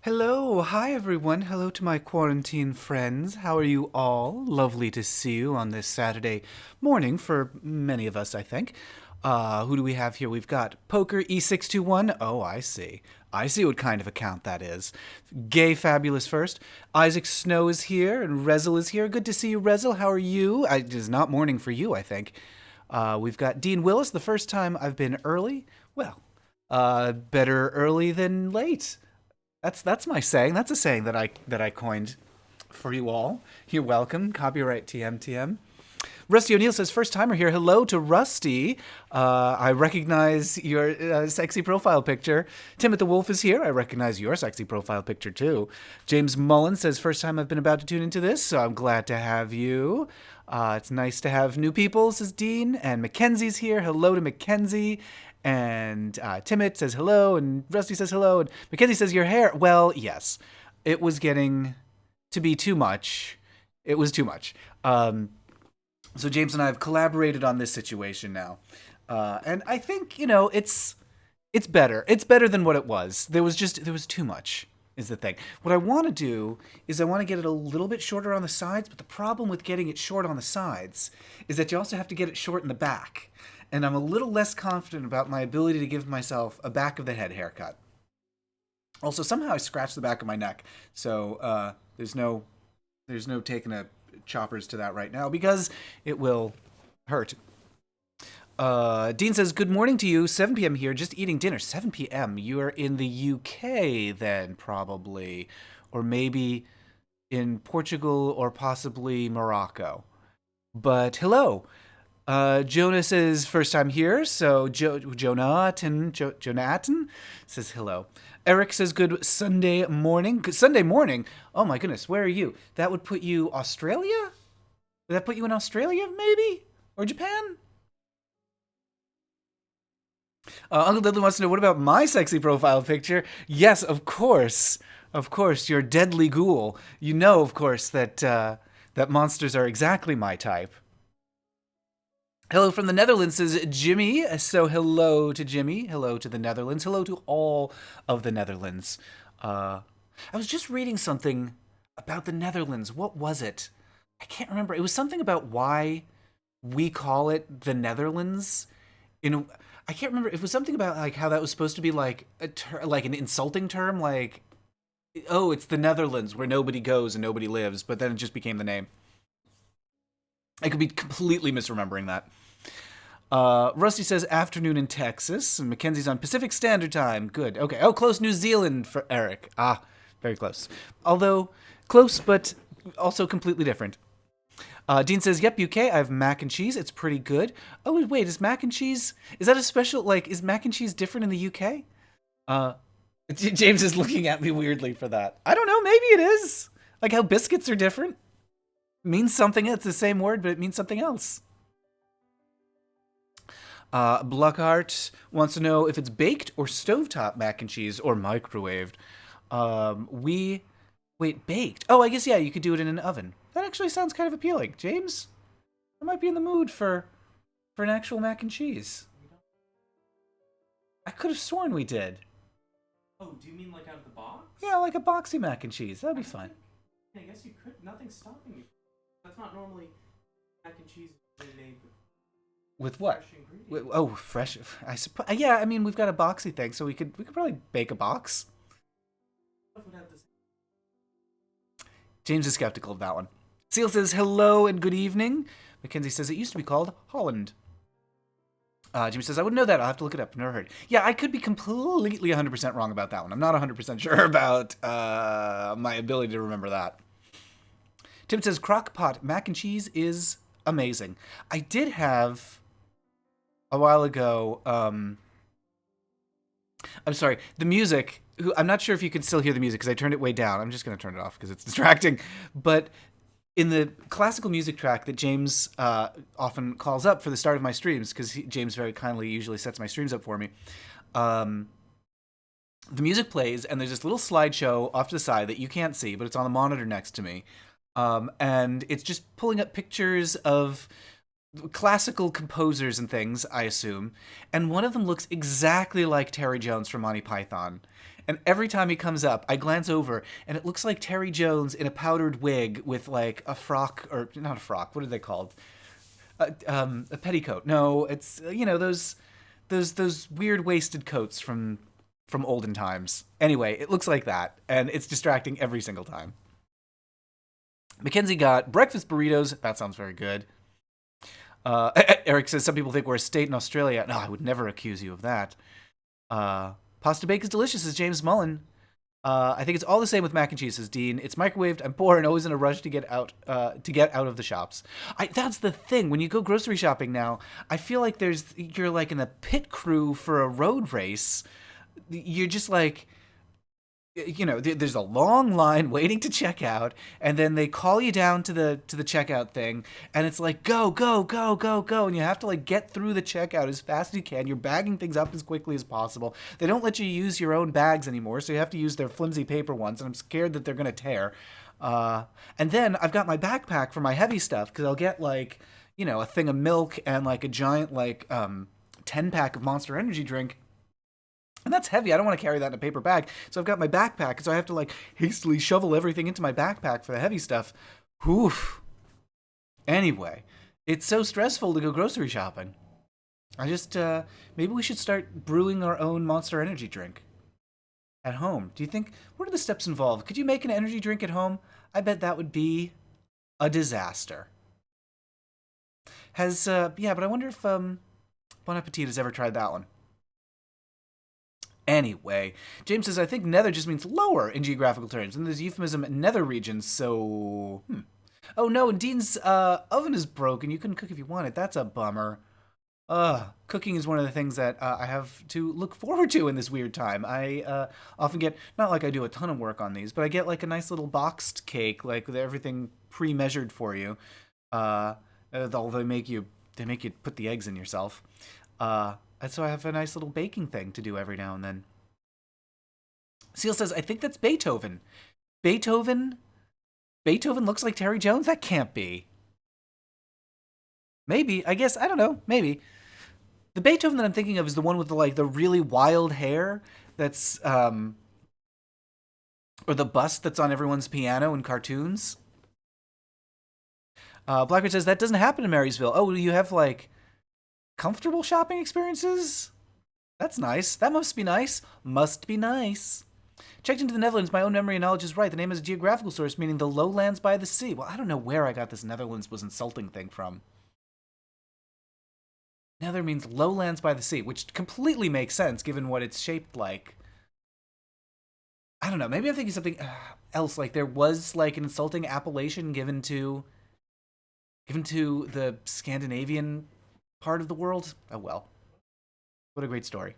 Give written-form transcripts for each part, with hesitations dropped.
Hello, hi everyone. Hello to my quarantine friends. How are you all? Lovely to see you on this Saturday morning for many of us, I think. Who do we have here? We've got Poker E621. Oh, I see. I see what kind of account that is. Gay Fabulous first. Isaac Snow is here and Rezel is here. Good to see you, Rezel. How are you? It is not morning for you, I think. We've got Dean Willis. The first time I've been early. Well, better early than late. That's my saying. That's a saying that I coined for you all. You're welcome. Copyright TM. Rusty O'Neill says, first timer here. Hello to Rusty. I recognize your sexy profile picture. Timothy the Wolf is here. I recognize your sexy profile picture too. James Mullen says, first time I've been about to tune into this, so I'm glad to have you. It's nice to have new people, says Dean. And Mackenzie's here. Hello to Mackenzie. And Timit says hello, and Rusty says hello, and Mackenzie says your hair. Well, yes, it was getting to be too much. It was too much. So James and I have collaborated on this situation now, and I think it's better. It's better than what it was. There was too much. Is the thing. What I want to do is I want to get it a little bit shorter on the sides, but the problem with getting it short on the sides is that you also have to get it short in the back. And I'm a little less confident about my ability to give myself a back of the head haircut. Also, somehow I scratched the back of my neck, so there's no taking a choppers to that right now because it will hurt. Dean says, good morning to you. 7 p.m. here, just eating dinner. 7 p.m. You are in the UK then, probably. Or maybe in Portugal or possibly Morocco. But hello. Jonas is first time here, so Jonathan says hello. Eric says good Sunday morning. Good Sunday morning? Oh my goodness, where are you? That would put you Australia? Would that put you in Australia, maybe? Or Japan? Uncle Dudley wants to know, what about my sexy profile picture? Yes, of course. Of course, you're deadly ghoul. You know, of course, that monsters are exactly my type. Hello from the Netherlands, says Jimmy. So hello to Jimmy. Hello to the Netherlands. Hello to all of the Netherlands. I was just reading something about the Netherlands. What was it? I can't remember. It was something about why we call it the Netherlands. I can't remember. It was something about like how that was supposed to be like like an insulting term, like, oh, it's the Netherlands where nobody goes and nobody lives, but then it just became the name. I could be completely misremembering that. Rusty says afternoon in Texas, and Mackenzie's on Pacific Standard Time. Good. Okay. Oh, close New Zealand for Eric. Ah, very close. Although close, but also completely different. Dean says, yep, UK, I have mac and cheese. It's pretty good. Oh, wait, is mac and cheese, is that a special, like, is mac and cheese different in the UK? James is looking at me weirdly for that. I don't know, maybe it is. Like how biscuits are different. Means something. It's the same word, but it means something else. Bluckhart wants to know if it's baked or stovetop mac and cheese or microwaved. Wait, baked. Oh, I guess, yeah, you could do it in an oven. That actually sounds kind of appealing. James, I might be in the mood for an actual mac and cheese. I could have sworn we did. Oh, do you mean like out of the box? Yeah, like a boxy mac and cheese. That'd be fine. I guess you could. Nothing's stopping you. That's not normally mac and cheese made with what? Fresh ingredients. Oh, fresh. I suppose. Yeah, I mean, we've got a boxy thing, so we could probably bake a box. James is skeptical of that one. Seal says hello and good evening. Mackenzie says it used to be called Holland. Jimmy says, I wouldn't know that. I'll have to look it up. Never heard. Yeah, I could be completely 100% wrong about that one. I'm not 100% sure about my ability to remember that. Tim says, crock pot mac and cheese is amazing. I did have, a while ago, I'm sorry, the music, I'm not sure if you can still hear the music because I turned it way down. I'm just going to turn it off because it's distracting. But in the classical music track that James often calls up for the start of my streams, because James very kindly usually sets my streams up for me, the music plays and there's this little slideshow off to the side that you can't see, but it's on the monitor next to me. And it's just pulling up pictures of classical composers and things, I assume, and one of them looks exactly like Terry Jones from Monty Python. And every time he comes up, I glance over, and it looks like Terry Jones in a powdered wig with like a frock, or not a frock. What are they called? A petticoat. No, it's those weird waisted coats from olden times. Anyway, it looks like that, and it's distracting every single time. Mackenzie got breakfast burritos. That sounds very good. Eric says some people think we're a state in Australia. No, I would never accuse you of that. Pasta bake is delicious, says James Mullen. I think it's all the same with mac and cheese, says Dean. It's microwaved. I'm poor and always in a rush to get out of the shops. That's the thing. When you go grocery shopping now, I feel like you're like in the pit crew for a road race. You're just like, there's a long line waiting to check out, and then they call you down to the checkout thing, and it's like go go go go go, and you have to like get through the checkout as fast as you can. You're bagging things up as quickly as possible. They don't let you use your own bags anymore, so you have to use their flimsy paper ones, and I'm scared that they're gonna tear. And then I've got my backpack for my heavy stuff, because I'll get like a thing of milk and like a giant 10-pack of Monster Energy drink. And that's heavy. I don't want to carry that in a paper bag. So I've got my backpack, so I have to like hastily shovel everything into my backpack for the heavy stuff. Oof. Anyway, it's so stressful to go grocery shopping. I just, maybe we should start brewing our own Monster Energy drink at home. Do you think, what are the steps involved? Could you make an energy drink at home? I bet that would be a disaster. But I wonder if, Bon Appetit has ever tried that one. Anyway, James says, I think nether just means lower in geographical terms, and there's euphemism nether regions, so... Oh no, and Dean's oven is broken. You couldn't cook if you wanted. That's a bummer. Cooking is one of the things that I have to look forward to in this weird time. I often get, not like I do a ton of work on these, but I get like a nice little boxed cake, like with everything pre-measured for you. Although they make you put the eggs in yourself. And so I have a nice little baking thing to do every now and then. Seal says, I think that's Beethoven. Beethoven looks like Terry Jones? That can't be. Maybe. I guess. I don't know. Maybe. The Beethoven that I'm thinking of is the one with the really wild hair that's, or the bust that's on everyone's piano in cartoons. Blackbird says, that doesn't happen in Marysville. Oh, you have, comfortable shopping experiences? That's nice. That must be nice. Must be nice. Checked into the Netherlands. My own memory and knowledge is right. The name is a geographical source, meaning the lowlands by the sea. Well, I don't know where I got this Netherlands was insulting thing from. Nether means lowlands by the sea, which completely makes sense given what it's shaped like. I don't know. Maybe I'm thinking something else. Like there was an insulting appellation given to the Scandinavian part of the world. Oh well. What a great story.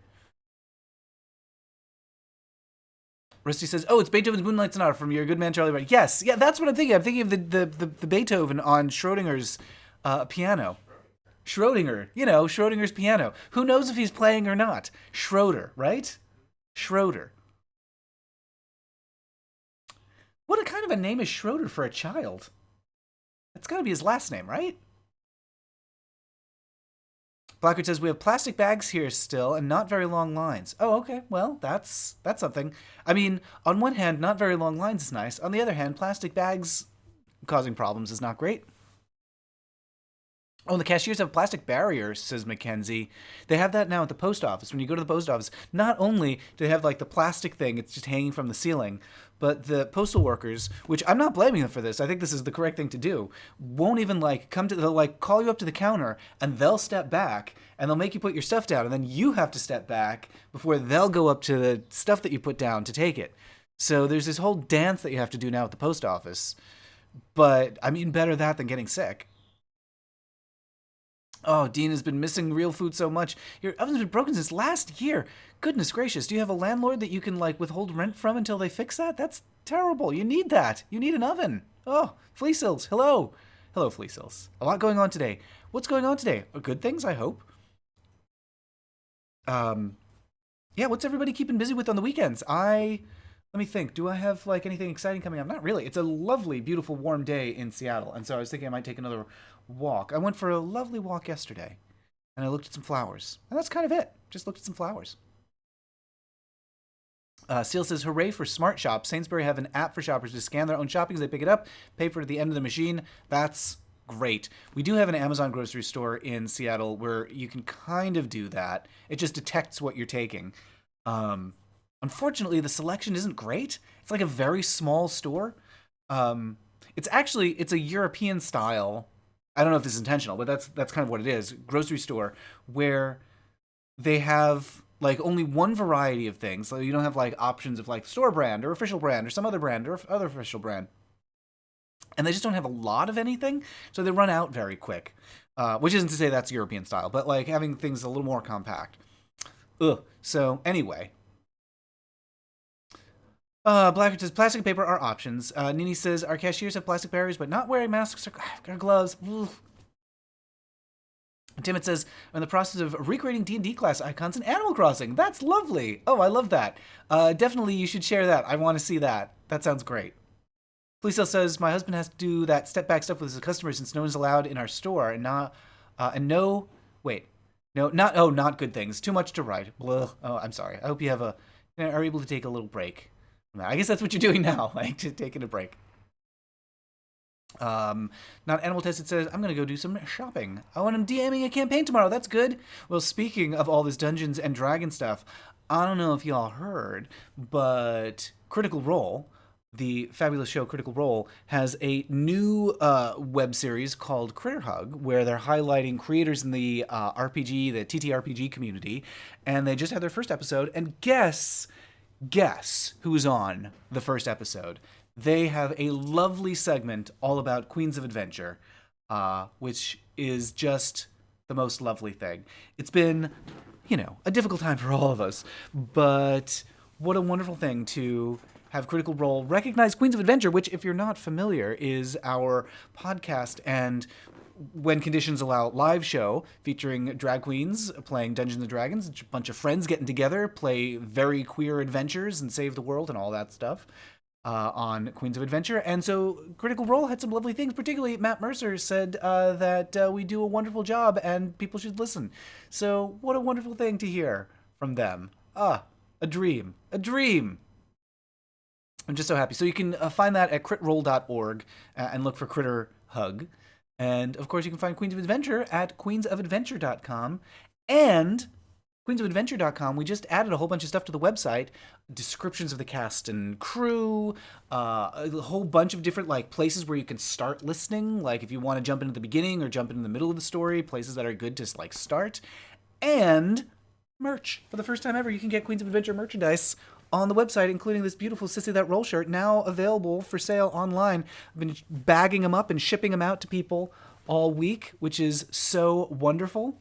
Rusty says, oh, it's Beethoven's Moonlight Sonata from Your Good Man Charlie Brown. Yes, yeah, that's what I'm thinking. I'm thinking of the Beethoven on Schrodinger's piano. Schrodinger, Schrodinger's piano. Who knows if he's playing or not? Schroeder, right? Schroeder. What kind of a name is Schroeder for a child? That's got to be his last name, right? Blackwood says, we have plastic bags here still and not very long lines. Oh, okay. Well, that's something. I mean, on one hand, not very long lines is nice. On the other hand, plastic bags causing problems is not great. Oh, and the cashiers have plastic barriers, says Mackenzie. They have that now at the post office. When you go to the post office, not only do they have the plastic thing, it's just hanging from the ceiling, but the postal workers, which I'm not blaming them for this, I think this is the correct thing to do, won't even they'll call you up to the counter and they'll step back and they'll make you put your stuff down and then you have to step back before they'll go up to the stuff that you put down to take it. So there's this whole dance that you have to do now at the post office. But, I mean, better that than getting sick. Oh, Dean has been missing real food so much. Your oven's been broken since last year. Goodness gracious. Do you have a landlord that you can, withhold rent from until they fix that? That's terrible. You need that. You need an oven. Oh, Fleece Hills. Hello. Hello, Fleece Hills. A lot going on today. What's going on today? Good things, I hope. Yeah, what's everybody keeping busy with on the weekends? I Let me think. Do I have like anything exciting coming up? Not really. It's a lovely, beautiful, warm day in Seattle, and so I was thinking I might take another walk. I went for a lovely walk yesterday, and I looked at some flowers, and that's kind of it. Just looked at some flowers. Seal says, hooray for smart shops. Sainsbury have an app for shoppers to scan their own shopping as they pick it up, pay for it at the end of the machine. That's great. We do have an Amazon grocery store in Seattle where you can kind of do that. It just detects what you're taking. Unfortunately, the selection isn't great. It's like a very small store. It's a European style. I don't know if this is intentional, but that's kind of what it is. Grocery store where they have like only one variety of things. So you don't have like options of like store brand or official brand or some other brand or other official brand. And they just don't have a lot of anything, so they run out very quick. Which isn't to say that's European style, but like having things a little more compact. Ugh. So anyway. Blackwood says plastic and paper are options. Nini says our cashiers have plastic barriers, but not wearing masks or gloves. Ugh. Timid says, I'm in the process of recreating D&D class icons in Animal Crossing. That's lovely. Oh, I love that. Definitely you should share that. I want to see that. That sounds great. Fleecel says, my husband has to do that step back stuff with his customers since no one's allowed in our store not good things. Too much to write. Blah. Oh, I'm sorry. I hope you are able to take a little break. I guess that's what you're doing now, like taking a break. Not Animal Tested says, I'm going to go do some shopping. Oh, and I'm DMing a campaign tomorrow. That's good. Well, speaking of all this Dungeons and Dragons stuff, I don't know if y'all heard, but Critical Role, the fabulous show Critical Role, has a new web series called Critter Hug, where they're highlighting creators in the RPG, the TTRPG community, and they just had their first episode, and guess who's on the first episode? They have a lovely segment all about Queens of Adventure, which is just the most lovely thing. It's been, a difficult time for all of us, but what a wonderful thing to have Critical Role recognize Queens of Adventure, which, if you're not familiar, is our podcast and, when conditions allow, live show featuring drag queens playing Dungeons & Dragons, a bunch of friends getting together, play very queer adventures and save the world and all that stuff. On Queens of Adventure. And so Critical Role had some lovely things. Particularly Matt Mercer said that we do a wonderful job and people should listen. So what a wonderful thing to hear from them. A dream. I'm just so happy. So you can find that at critroll.org and look for Critter Hug. And of course you can find Queens of Adventure at queensofadventure.com. And queensofadventure.com, we just added a whole bunch of stuff to the website, descriptions of the cast and crew, a whole bunch of different places where you can start listening, like if you want to jump into the beginning or jump into the middle of the story, places that are good to start, and merch. For the first time ever, you can get Queens of Adventure merchandise on the website, including this beautiful Sissy That Roll shirt, now available for sale online. I've been bagging them up and shipping them out to people all week, which is so wonderful.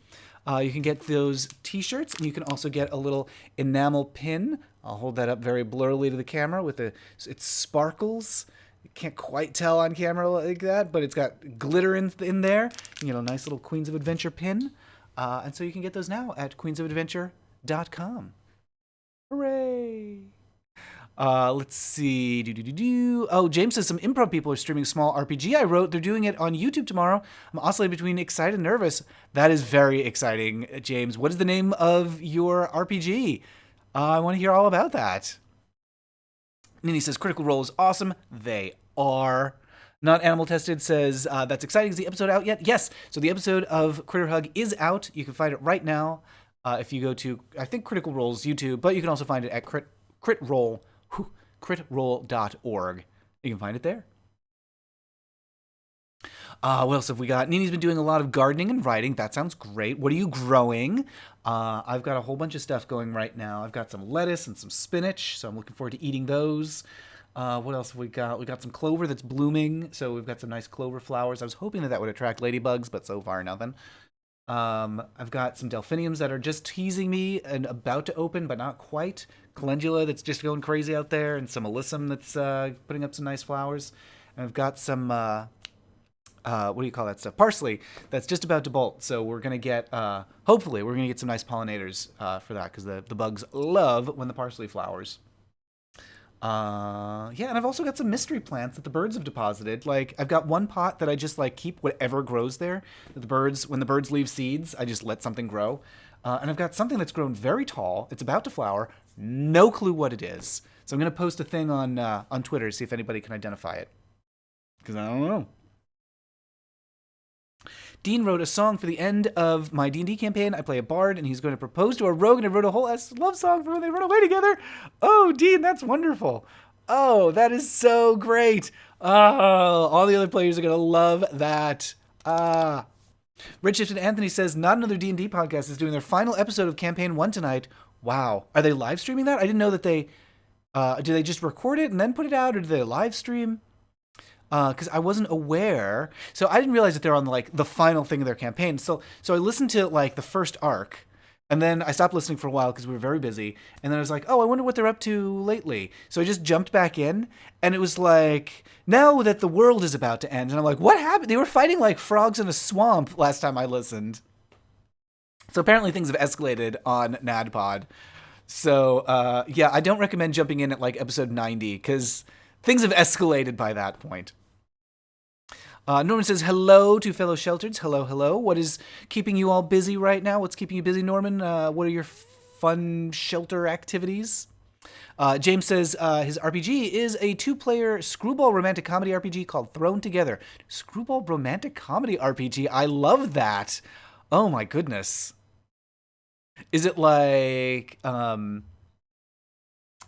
You can get those t-shirts, and you can also get a little enamel pin. I'll hold that up very blurrily to the camera it sparkles. You can't quite tell on camera like that, but it's got glitter in there. You get a nice little Queens of Adventure pin. And so you can get those now at queensofadventure.com. Hooray! Let's see. Oh, James says some improv people are streaming a small RPG I wrote. They're doing it on YouTube tomorrow. I'm oscillating between excited and nervous. That is very exciting, James. What is the name of your RPG? I want to hear all about that. Nini says Critical Role is awesome. They are. Not Animal Tested says that's exciting. Is the episode out yet? Yes. So the episode of Critter Hug is out. You can find it right now if you go to, I think, Critical Role's YouTube, but you can also find it at critroll.org. You can find it there. What else have we got? Nini's been doing a lot of gardening and writing. That sounds great. What are you growing? I've got a whole bunch of stuff going right now. I've got some lettuce and some spinach, so I'm looking forward to eating those. What else have we got? We got some clover that's blooming, so we've got some nice clover flowers. I was hoping that would attract ladybugs, but so far nothing. I've got some delphiniums that are just teasing me and about to open, but not quite. Calendula that's just going crazy out there, and some alyssum that's putting up some nice flowers. And I've got some, what do you call that stuff? Parsley that's just about to bolt. So we're going to get, hopefully, we're going to get some nice pollinators for that, because the bugs love when the parsley flowers. Yeah, and I've also got some mystery plants that the birds have deposited. Like, I've got one pot that I just like keep whatever grows there. That the birds, when the birds leave seeds, I just let something grow. And I've got something that's grown very tall. It's about to flower. No clue what it is. So I'm gonna post a thing on Twitter to see if anybody can identify it. Because I don't know. Dean wrote a song for the end of my D&D campaign. I play a bard, and he's going to propose to a rogue, and I wrote a whole love song for when they run away together. Oh, Dean, that's wonderful. Oh, that is so great. Oh, all the other players are going to love that. Redshift Anthony says, not another D&D podcast is doing their final episode of Campaign 1 tonight. Wow. Are they live streaming that? I didn't know that they... do they just record it and then put it out, or do they live stream? Because I wasn't aware. So I didn't realize that they're on like the final thing of their campaign. So I listened to like the first arc, and then I stopped listening for a while because we were very busy. And then I was like, oh, I wonder what they're up to lately. So I just jumped back in, and it was like, now that the world is about to end. And I'm like, what happened? They were fighting like frogs in a swamp last time I listened. So apparently things have escalated on NADPod. So yeah, I don't recommend jumping in at like episode 90 because things have escalated by that point. Norman says, hello to fellow sheltereds. Hello, hello. What is keeping you all busy right now? What's keeping you busy, Norman? What are your fun shelter activities? James says his RPG is a 2-player screwball romantic comedy RPG called Thrown Together. Screwball romantic comedy RPG. I love that. Oh, my goodness. Is it like... I'm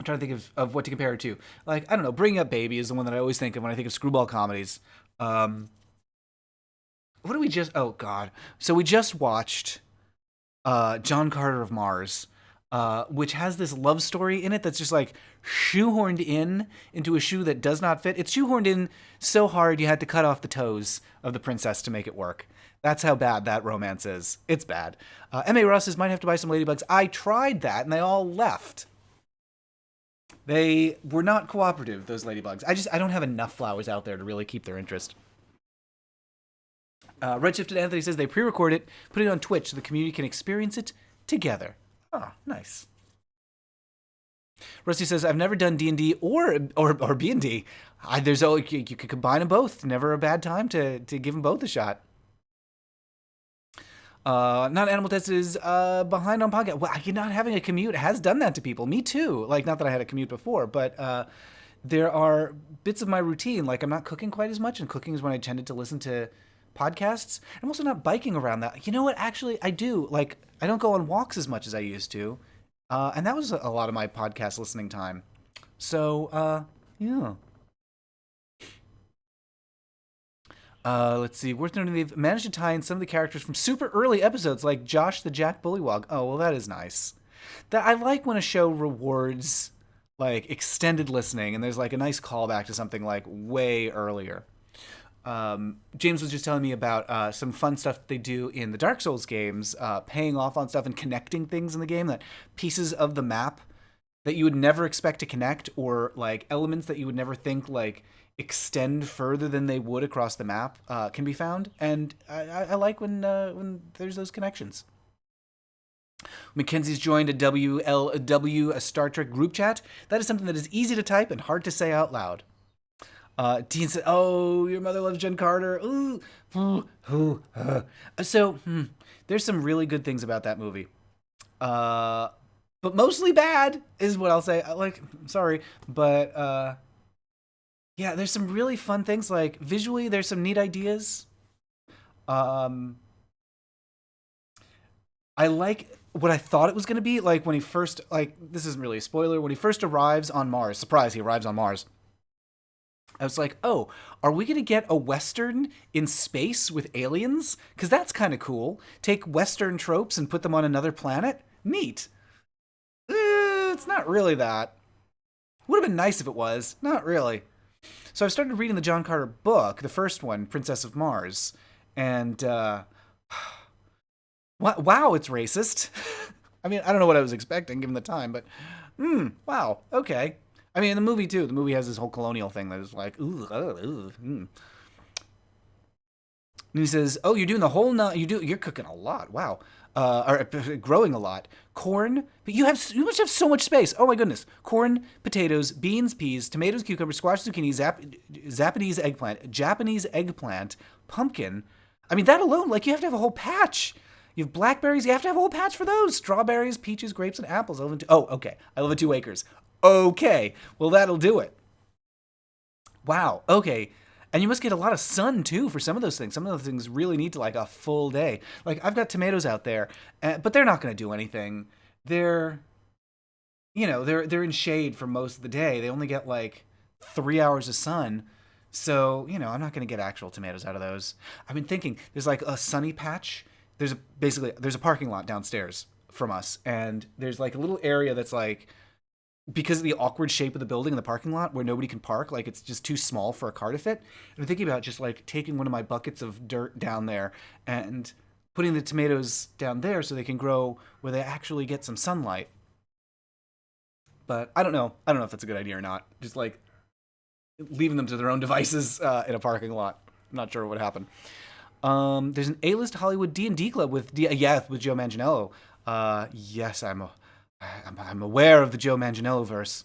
trying to think of what to compare it to. Like, I don't know, Bring Up Baby is the one that I always think of when I think of screwball comedies. What do we just... Oh, God. So we just watched John Carter of Mars, which has this love story in it that's just, like, shoehorned into a shoe that does not fit. It's shoehorned in so hard you had to cut off the toes of the princess to make it work. That's how bad that romance is. It's bad. M.A. Ross says, might have to buy some ladybugs. I tried that, and they all left. They were not cooperative, those ladybugs. I don't have enough flowers out there to really keep their interest. Redshifted Anthony says they pre-record it, put it on Twitch so the community can experience it together. Oh, nice. Rusty says, I've never done D&D or B&D. You could combine them both. Never a bad time to give them both a shot. Not Animal Test is behind on podcast. Well, not having a commute has done that to people. Me too. Like, not that I had a commute before, but there are bits of my routine. Like, I'm not cooking quite as much, and cooking is when I tended to listen to podcasts. I'm also not biking around that. You know what? Actually, I do. Like, I don't go on walks as much as I used to. And that was a lot of my podcast listening time. So, yeah. Let's see. Worth noting, they've managed to tie in some of the characters from super early episodes, like Josh the Jack Bullywog. Oh, well, that is nice. That I like when a show rewards like extended listening, and there's like a nice callback to something like way earlier. James was just telling me about some fun stuff that they do in the Dark Souls games, paying off on stuff and connecting things in the game, that pieces of the map that you would never expect to connect, or like elements that you would never think like extend further than they would across the map can be found. And I like when there's those connections. Mackenzie's joined a WLW, a Star Trek group chat. That is something that is easy to type and hard to say out loud. Dean said, oh, your mother loves Jen Carter. Ooh. So, there's some really good things about that movie. But mostly bad is what I'll say. Sorry. But, yeah, there's some really fun things. Like, visually, there's some neat ideas. I like what I thought it was going to be. Like, when he first, this isn't really a spoiler. When he first arrives on Mars, surprise, he arrives on Mars. I was like, oh, are we going to get a Western in space with aliens? Because that's kind of cool. Take Western tropes and put them on another planet? Neat. It's not really that. Would have been nice if it was. Not really. So I've started reading the John Carter book, the first one, Princess of Mars. And, wow, it's racist. I mean, I don't know what I was expecting given the time, but, wow, okay. I mean, in the movie, too. The movie has this whole colonial thing that is like, And he says, oh, you're doing the whole... you're cooking a lot. Wow. growing a lot. Corn, but you must have so much space. Oh my goodness. Corn, potatoes, beans, peas, tomatoes, cucumbers, squash, zucchini, Japanese eggplant, pumpkin. I mean, that alone, like, you have to have a whole patch. You have blackberries, you have to have a whole patch for those. Strawberries, peaches, grapes, and apples. Okay. I live in 2 acres. Okay. Well, that'll do it. Wow. Okay. And you must get a lot of sun, too, for some of those things. Some of those things really need to, like, a full day. Like, I've got tomatoes out there, but they're not going to do anything. They're in shade for most of the day. They only get, like, 3 hours of sun. So, I'm not going to get actual tomatoes out of those. I've been thinking, there's, like, a sunny patch. There's a parking lot downstairs from us. And there's, like, a little area that's, like, because of the awkward shape of the building in the parking lot where nobody can park, like, it's just too small for a car to fit. And I'm thinking about just, like, taking one of my buckets of dirt down there and putting the tomatoes down there so they can grow where they actually get some sunlight. But I don't know if that's a good idea or not. Just, like, leaving them to their own devices in a parking lot. I'm not sure what would happen. There's an A-list Hollywood D&D club with Joe Manganiello. Yes, I'm aware of the Joe Manganiello verse.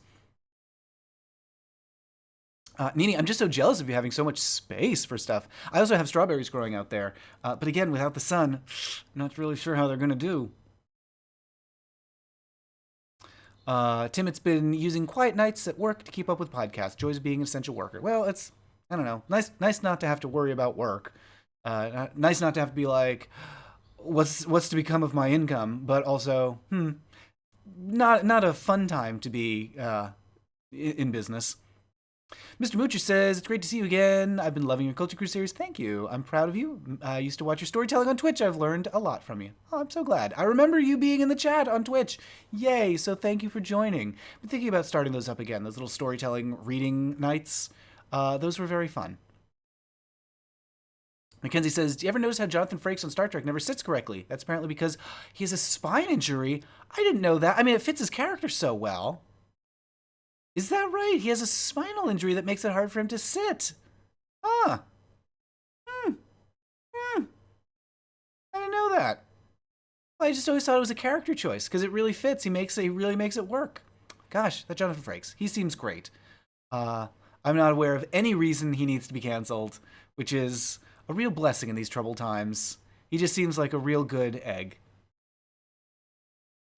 Nini, I'm just so jealous of you having so much space for stuff. I also have strawberries growing out there. But again, without the sun, I'm not really sure how they're going to do. Tim, it's been using quiet nights at work to keep up with podcasts. Joys of being an essential worker. Well, I don't know. Nice not to have to worry about work. Nice not to have to be like, what's to become of my income? But also, not a fun time to be in business. Mr. Moocher says, it's great to see you again. I've been loving your Culture Crew series. Thank you. I'm proud of you. I used to watch your storytelling on Twitch. I've learned a lot from you. Oh, I'm so glad. I remember you being in the chat on Twitch. Yay, so thank you for joining. I'm thinking about starting those up again, those little storytelling reading nights. Those were very fun. Mackenzie says, do you ever notice how Jonathan Frakes on Star Trek never sits correctly? That's apparently because he has a spine injury. I didn't know that. I mean, it fits his character so well. Is that right? He has a spinal injury that makes it hard for him to sit. I didn't know that. Well, I just always thought it was a character choice because it really fits. He really makes it work. Gosh, that Jonathan Frakes. He seems great. I'm not aware of any reason he needs to be canceled, which is a real blessing in these troubled times. He just seems like a real good egg.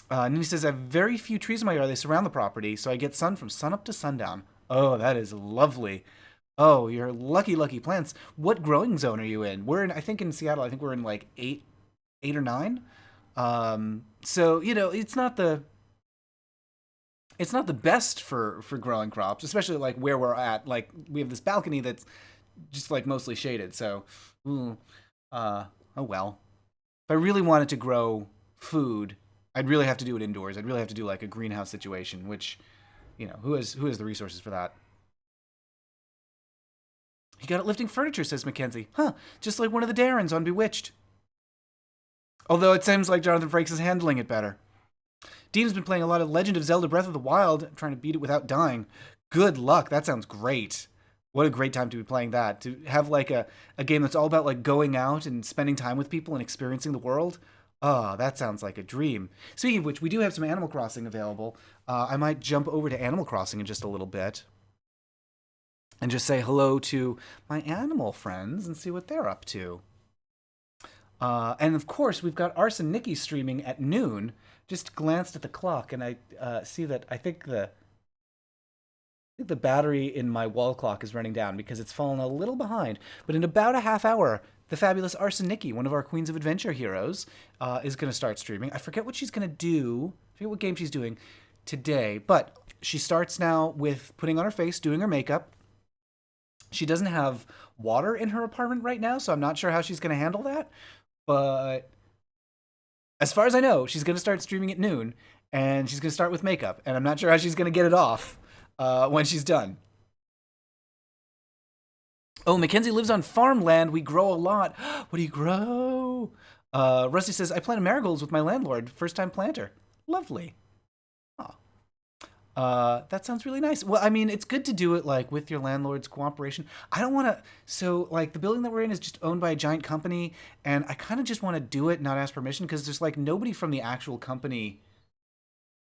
And he says, I have very few trees in my yard. They surround the property, so I get sun from sunup to sundown. Oh, that is lovely. Oh, you're lucky plants. What growing zone are you in? I think in Seattle, I think we're in like 8 or 9. So, it's not the best for growing crops, especially like where we're at. Like, we have this balcony that's just like mostly shaded. So, oh well. If I really wanted to grow food, I'd really have to do it indoors. I'd really have to do like a greenhouse situation, which, who has the resources for that? He got it lifting furniture, says Mackenzie. Huh, just like one of the Darrens on Bewitched. Although it seems like Jonathan Frakes is handling it better. Dean's been playing a lot of Legend of Zelda Breath of the Wild, trying to beat it without dying. Good luck, that sounds great. What a great time to be playing that. To have like a game that's all about like going out and spending time with people and experiencing the world. Oh, that sounds like a dream. Speaking of which, we do have some Animal Crossing available. I might jump over to Animal Crossing in just a little bit and just say hello to my animal friends and see what they're up to. And of course, we've got Arson Nikki streaming at noon. Just glanced at the clock and I see that I think the battery in my wall clock is running down because it's fallen a little behind. But in about a half hour, the fabulous Arson Nikki, one of our Queens of Adventure heroes, is going to start streaming. I forget what she's going to do. I forget what game she's doing today. But she starts now with putting on her face, doing her makeup. She doesn't have water in her apartment right now, so I'm not sure how she's going to handle that. But as far as I know, she's going to start streaming at noon, and she's going to start with makeup. And I'm not sure how she's going to get it off when she's done. Oh, Mackenzie lives on farmland. We grow a lot. What do you grow? Rusty says, I planted marigolds with my landlord. First-time planter. Lovely. That sounds really nice. Well, I mean, it's good to do it like with your landlord's cooperation. I don't want to. So, like, the building that we're in is just owned by a giant company, and I kind of just want to do it, not ask permission, because there's like nobody from the actual company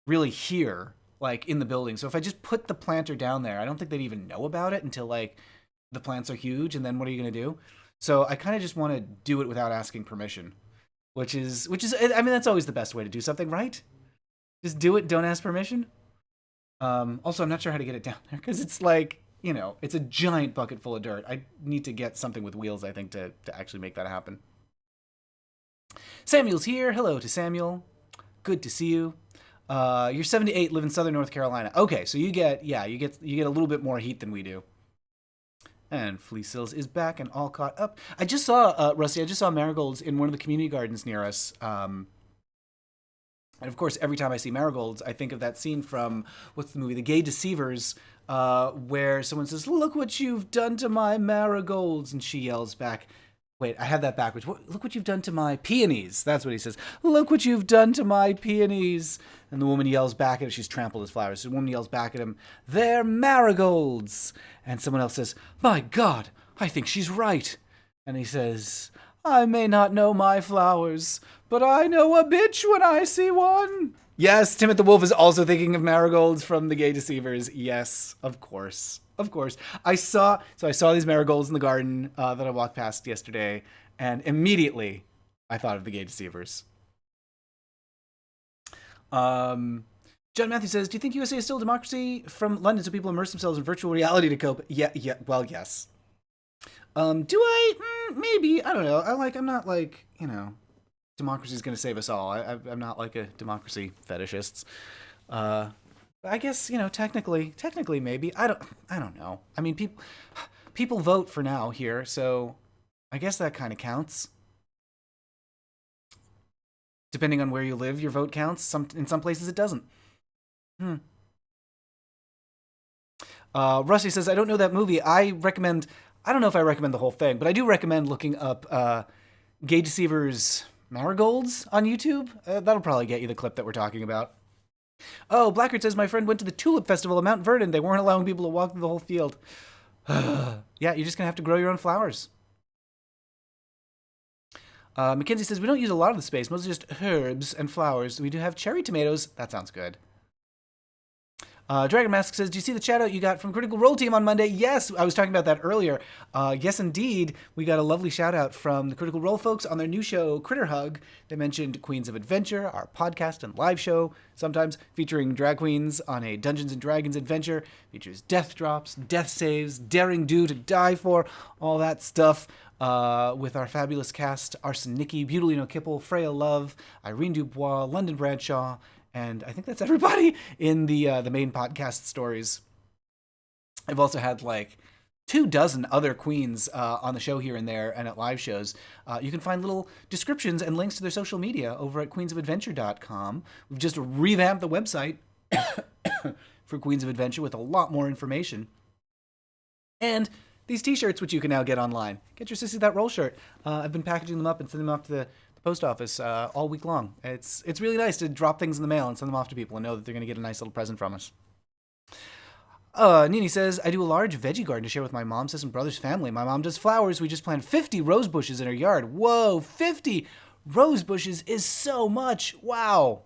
really here, like in the building. So if I just put the planter down there, I don't think they'd even know about it until like the plants are huge, and then what are you gonna do? So I kind of just want to do it without asking permission, which is I mean that's always the best way to do something, right? Just do it, don't ask permission. Also, I'm not sure how to get it down there because it's like, it's a giant bucket full of dirt. I need to get something with wheels, I think, to actually make that happen. Samuel's here. Hello to Samuel. Good to see you. You're 78, live in Southern North Carolina. Okay, so you get a little bit more heat than we do. And Fleece Sills is back and all caught up. I just saw Rusty. I just saw marigolds in one of the community gardens near us. And of course, every time I see marigolds, I think of that scene from, what's the movie, The Gay Deceivers, where someone says, "Look what you've done to my marigolds," and she yells back, wait, I have that backwards. Look what you've done to my peonies. That's what he says. "Look what you've done to my peonies." And the woman yells back at him. She's trampled his flowers. So the woman yells back at him, "They're marigolds." And someone else says, "My God, I think she's right." And he says, "I may not know my flowers, but I know a bitch when I see one." Yes, Timothy the Wolf is also thinking of marigolds from The Gay Deceivers. Yes, of course. Of course. I saw these marigolds in the garden that I walked past yesterday, and immediately I thought of The Gay Deceivers. John Matthew says, "Do you think USA is still a democracy from London so people immerse themselves in virtual reality to cope?" Yeah, well, yes. Do I? Maybe. I don't know. I'm not like, democracy is going to save us all. I'm not like a democracy fetishist. I guess, technically maybe. I don't know. I mean, people vote for now here, so I guess that kind of counts. Depending on where you live, your vote counts. In some places it doesn't. Rusty says, "I don't know that movie. I don't know if I recommend the whole thing, but I do recommend looking up Gay Deceivers Marigolds on YouTube. That'll probably get you the clip that we're talking about." Oh, Blackard says, "My friend went to the Tulip Festival at Mount Vernon. They weren't allowing people to walk through the whole field." Yeah, you're just going to have to grow your own flowers. Mackenzie says, "We don't use a lot of the space, mostly just herbs and flowers. We do have cherry tomatoes." That sounds good. Dragon Mask says, "Do you see the shout out you got from Critical Role Team on Monday?" Yes, I was talking about that earlier. Yes, indeed. We got a lovely shout out from the Critical Role folks on their new show, Critter Hug. They mentioned Queens of Adventure, our podcast and live show, sometimes featuring drag queens on a Dungeons and Dragons adventure. Features death drops, death saves, daring do to die for, all that stuff. With our fabulous cast, Arson Nicky, Butylino Kipple, Freya Love, Irene Dubois, London Bradshaw, and I think that's everybody in the main podcast stories. I've also had like 24 other queens on the show here and there and at live shows. You can find little descriptions and links to their social media over at queensofadventure.com. We've just revamped the website for Queens of Adventure with a lot more information. And these t-shirts, which you can now get online. Get your Sissy That Roll shirt. I've been packaging them up and sending them off to the post office all week long. It's really nice to drop things in the mail and send them off to people and know that they're going to get a nice little present from us. Nini says, "I do a large veggie garden to share with my mom's and brother's family. My mom does flowers. We just planted 50 rose bushes in her yard." Whoa, 50 rose bushes is so much. Wow.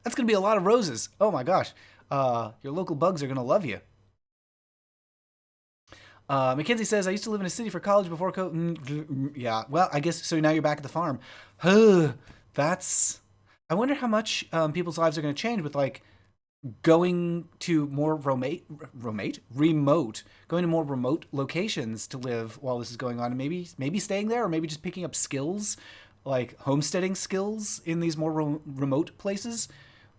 That's going to be a lot of roses. Oh my gosh. Your local bugs are going to love you. Mackenzie says, "I used to live in a city for college before yeah, well, I guess, so now you're back at the farm." I wonder how much people's lives are going to change with, like, going to more remote, going to more remote locations to live while this is going on, and maybe staying there, or maybe just picking up skills, like homesteading skills in these more remote places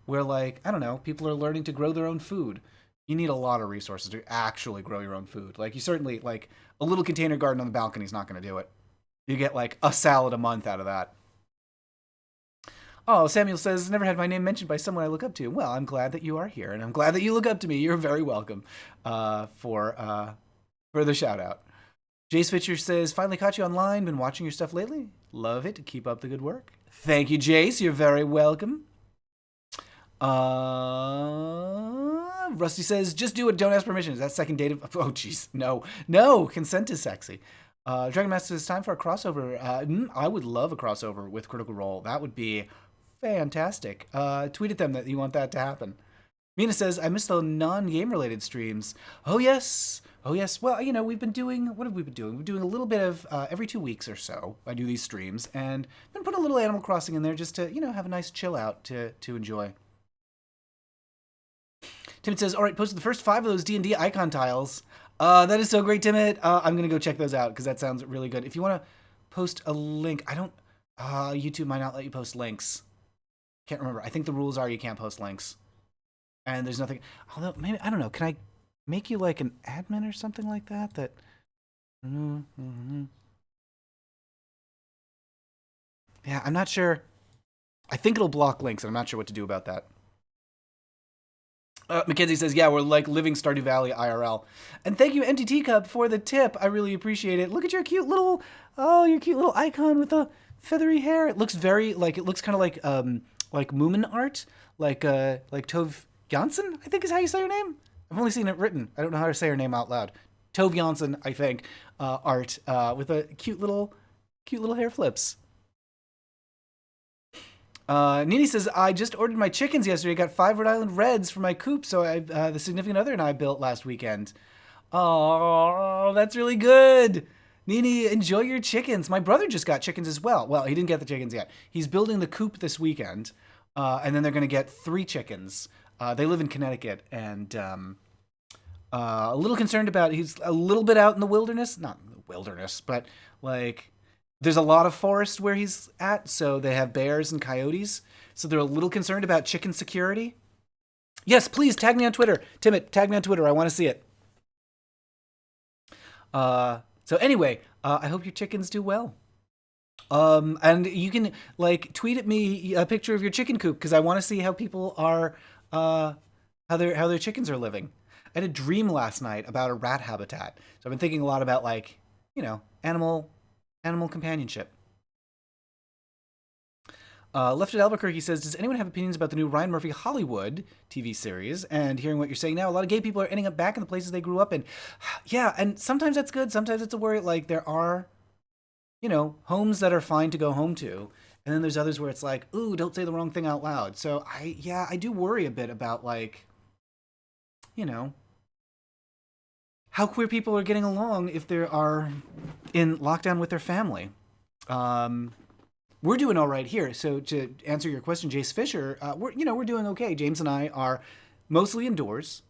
where, like, I don't know, people are learning to grow their own food. You need a lot of resources to actually grow your own food. Like, you certainly, like, a little container garden on the balcony is not going to do it. You get, like, a salad a month out of that. Oh, Samuel says, "Never had my name mentioned by someone I look up to." Well, I'm glad that you are here, and I'm glad that you look up to me. You're very welcome for the shout out. Jace Fitcher says, "Finally caught you online. Been watching your stuff lately. Love it. Keep up the good work." Thank you, Jace. You're very welcome. Rusty says, just do it. Don't ask permission. Is that second date? Oh, jeez. No. No. Consent is sexy. Dragon Master says, time for a crossover. I would love a crossover with Critical Role. That would be fantastic. Tweet at them that you want that to happen. Mina says, I miss the non-game related streams. Oh, yes. Oh, yes. Well, you know, we've been doing, what have we been doing? We're doing a little bit of every 2 weeks or so. I do these streams and then put a little Animal Crossing in there just to, you know, have a nice chill out to enjoy. Timid says, all right, posted the first 5 of those D&D icon tiles. That is so great, Timid. I'm going to go check those out because that sounds really good. If you want to post a link, I don't, YouTube might not let you post links. Can't remember. I think the rules are you can't post links. And there's nothing, although maybe, I don't know, can I make you like an admin or something like that? Yeah, I'm not sure. I think it'll block links, and I'm not sure what to do about that. Mackenzie says, yeah, we're like living Stardew Valley IRL. And thank you, NTT Cup, for the tip. I really appreciate it. Look at your cute little, your cute little icon with the feathery hair. It looks very, like, it looks kind of like Moomin art. Like Tove Jansson, I think is how you say her name. I've only seen it written. I don't know how to say her name out loud. Tove Jansson, I think, art with a cute little hair flips. Nini says, I just ordered my chickens yesterday. Got 5 Rhode Island Reds for my coop, so the significant other and I built last weekend. Oh, that's really good. Nini, enjoy your chickens. My brother just got chickens as well. Well, he didn't get the chickens yet. He's building the coop this weekend, and then they're going to get 3 chickens. They live in Connecticut, and a little concerned about, he's a little bit out in the wilderness. Not in the wilderness, but like... There's a lot of forest where he's at, so they have bears and coyotes. So they're a little concerned about chicken security. Yes, please tag me on Twitter. Timid, tag me on Twitter. I want to see it. So anyway, I hope your chickens do well. And you can like tweet at me a picture of your chicken coop because I want to see how people are, how their chickens are living. I had a dream last night about a rat habitat. So I've been thinking a lot about like, you know, animal companionship. Left at Albuquerque says, does anyone have opinions about the new Ryan Murphy Hollywood TV series? And hearing what you're saying now, a lot of gay people are ending up back in the places they grew up in. Yeah, and sometimes that's good. Sometimes it's a worry. Like there are, you know, homes that are fine to go home to. And then there's others where it's like, ooh, don't say the wrong thing out loud. So I do worry a bit about like, you know, how queer people are getting along if they are in lockdown with their family. We're doing all right here. So to answer your question, Jace Fisher, we're doing okay. James and I are mostly indoors,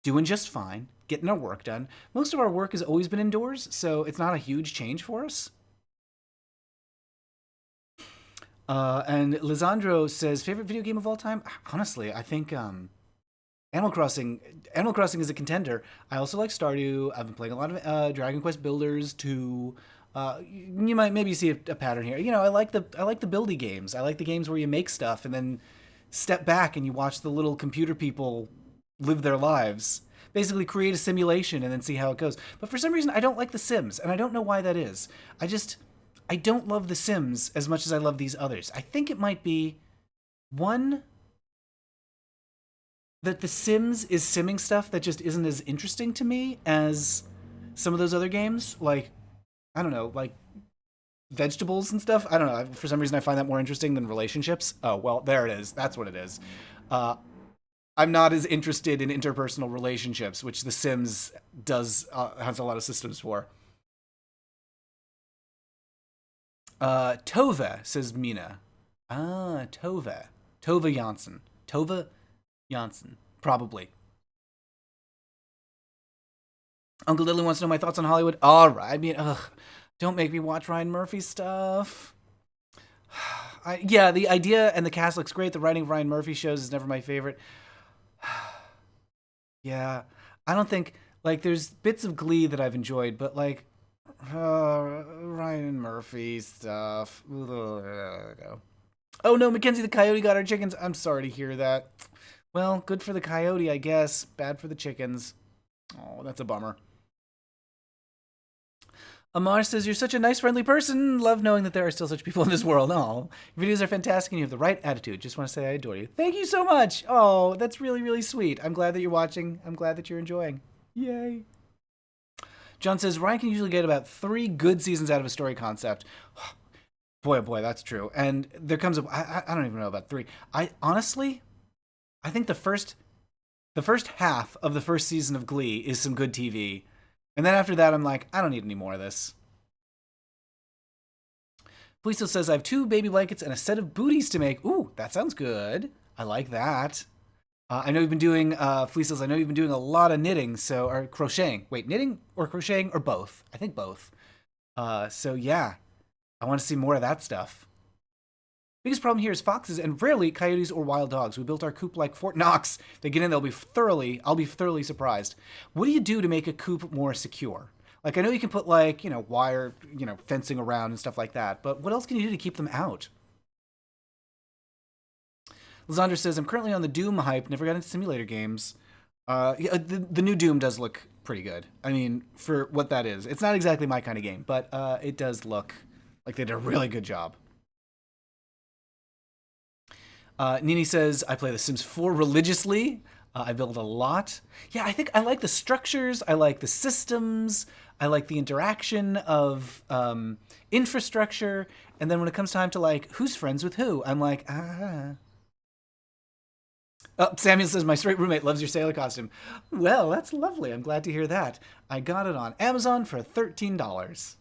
doing just fine, getting our work done. Most of our work has always been indoors, so it's not a huge change for us. And Lisandro says, favorite video game of all time? Honestly, I think Animal Crossing is a contender. I also like Stardew. I've been playing a lot of Dragon Quest Builders 2. You might maybe see a pattern here. You know, I like the buildy games. I like the games where you make stuff and then step back and you watch the little computer people live their lives. Basically create a simulation and then see how it goes. But for some reason, I don't like The Sims, and I don't know why that is. I don't love The Sims as much as I love these others. I think it might be, one, that The Sims is simming stuff that just isn't as interesting to me as some of those other games. Like, I don't know, like vegetables and stuff. I don't know. For some reason, I find that more interesting than relationships. Oh, well, there it is. That's what it is. I'm not as interested in interpersonal relationships, which The Sims has a lot of systems for. Tova, says Mina. Tova. Tova Jansson. Tova Jansson. Probably. Uncle Lily wants to know my thoughts on Hollywood. All right. I mean, don't make me watch Ryan Murphy stuff. Yeah, the idea and the cast looks great. The writing of Ryan Murphy shows is never my favorite. Yeah, I don't think, like, there's bits of Glee that I've enjoyed, but, like, Ryan Murphy stuff. Oh, no, Mackenzie the Coyote got our chickens. I'm sorry to hear that. Well, good for the coyote, I guess. Bad for the chickens. Oh, that's a bummer. Amar says, you're such a nice, friendly person. Love knowing that there are still such people in this world. Oh, your videos are fantastic and you have the right attitude. Just want to say I adore you. Thank you so much. Oh, that's really, really sweet. I'm glad that you're watching. I'm glad that you're enjoying. Yay. John says, Ryan can usually get about 3 good seasons out of a story concept. Boy, oh boy, that's true. And there comes I don't even know about 3. I think the first half of the first season of Glee is some good TV. And then after that, I'm like, I don't need any more of this. Felicio says, I have 2 baby blankets and a set of booties to make. Ooh, that sounds good. I like that. I know you've been doing, Felicio, I know you've been doing a lot of knitting, or crocheting. Wait, knitting or crocheting or both? I think both. So yeah, I want to see more of that stuff. Biggest problem here is foxes and rarely coyotes or wild dogs. We built our coop like Fort Knox. They get in, I'll be thoroughly surprised. What do you do to make a coop more secure? Like, I know you can put like, wire, fencing around and stuff like that, but what else can you do to keep them out? Lizandra says, I'm currently on the Doom hype, never got into simulator games. Yeah, the new Doom does look pretty good. I mean, for what that is. It's not exactly my kind of game, but it does look like they did a really good job. Nini says, I play The Sims 4 religiously. I build a lot. Yeah, I think I like the structures. I like the systems. I like the interaction of infrastructure. And then when it comes time to, like, who's friends with who, I'm like, Oh, Samuel says, my straight roommate loves your sailor costume. Well, that's lovely. I'm glad to hear that. I got it on Amazon for $13.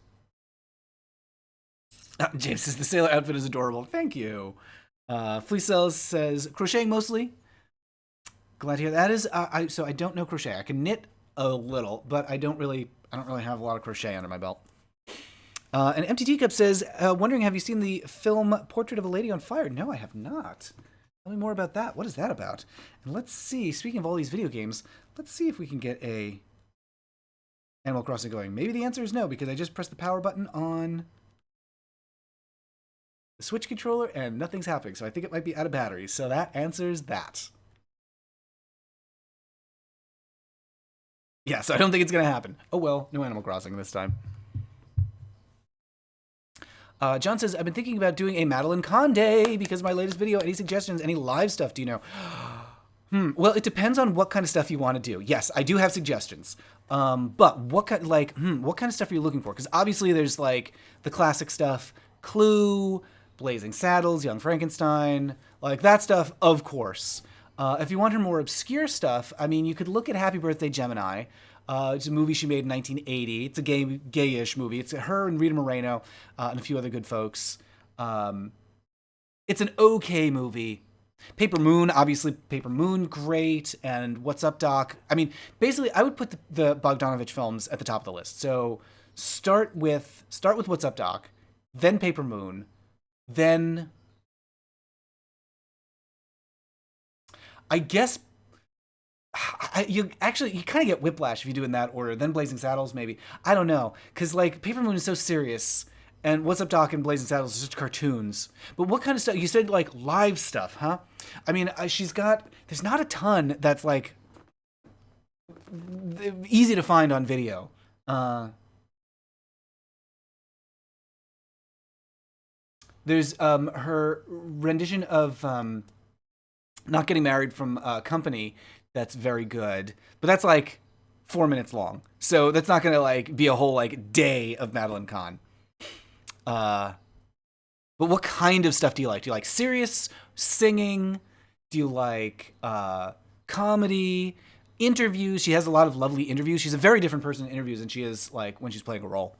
James says, the sailor outfit is adorable. Thank you. Fleecels says, crocheting mostly. Glad to hear that. So I don't know crochet. I can knit a little, but I don't really have a lot of crochet under my belt. And Empty Teacup says, wondering, have you seen the film Portrait of a Lady on Fire? No, I have not. Tell me more about that. What is that about? And let's see, speaking of all these video games, let's see if we can get a Animal Crossing going. Maybe the answer is no, because I just pressed the power button on the Switch controller and nothing's happening. So I think it might be out of batteries. So that answers that. Yeah, so I don't think it's going to happen. Oh well, no Animal Crossing this time. John says, I've been thinking about doing a Madeleine Con day because of my latest video. Any suggestions? Any live stuff do you know? Well, it depends on what kind of stuff you want to do. Yes, I do have suggestions. But what kind of stuff are you looking for? Because obviously there's like the classic stuff, Clue, Blazing Saddles, Young Frankenstein, like that stuff, of course. If you want her more obscure stuff, I mean, you could look at Happy Birthday Gemini. It's a movie she made in 1980. It's a gayish movie. It's her and Rita Moreno and a few other good folks. It's an okay movie. Paper Moon, obviously Paper Moon, great. And What's Up, Doc? I mean, basically, I would put the Bogdanovich films at the top of the list. So start with What's Up, Doc, then Paper Moon, then I guess you kind of get whiplash if you do it in that order. Then Blazing Saddles, maybe. I don't know, because like Paper Moon is so serious, and What's Up, Doc and Blazing Saddles are such cartoons. But what kind of stuff? You said like live stuff, huh? I mean, there's not a ton that's like easy to find on video. There's her rendition of Not Getting Married from Company. That's very good, but that's like 4 minutes long, so that's not gonna like be a whole like day of Madeleine Kahn. But what kind of stuff do you like? Do you like serious singing? Do you like comedy? Interviews? She has a lot of lovely interviews. She's a very different person in interviews than she is like when she's playing a role.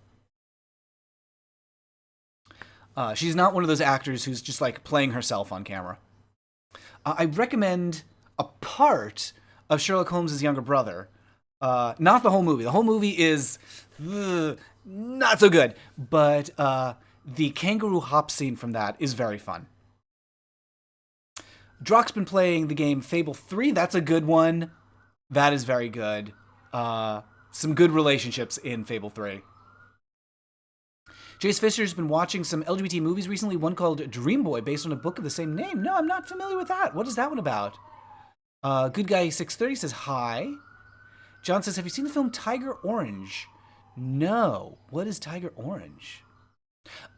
She's not one of those actors who's just like playing herself on camera. I recommend a part of Sherlock Holmes' younger brother. Not the whole movie. The whole movie is not so good. But the kangaroo hop scene from that is very fun. Drock's been playing the game Fable 3. That's a good one. That is very good. Some good relationships in Fable 3. Jace Fisher's been watching some LGBT movies recently, one called Dream Boy, based on a book of the same name. No, I'm not familiar with that. What is that one about? Good Guy 630 says, hi. John says, have you seen the film Tiger Orange? No. What is Tiger Orange?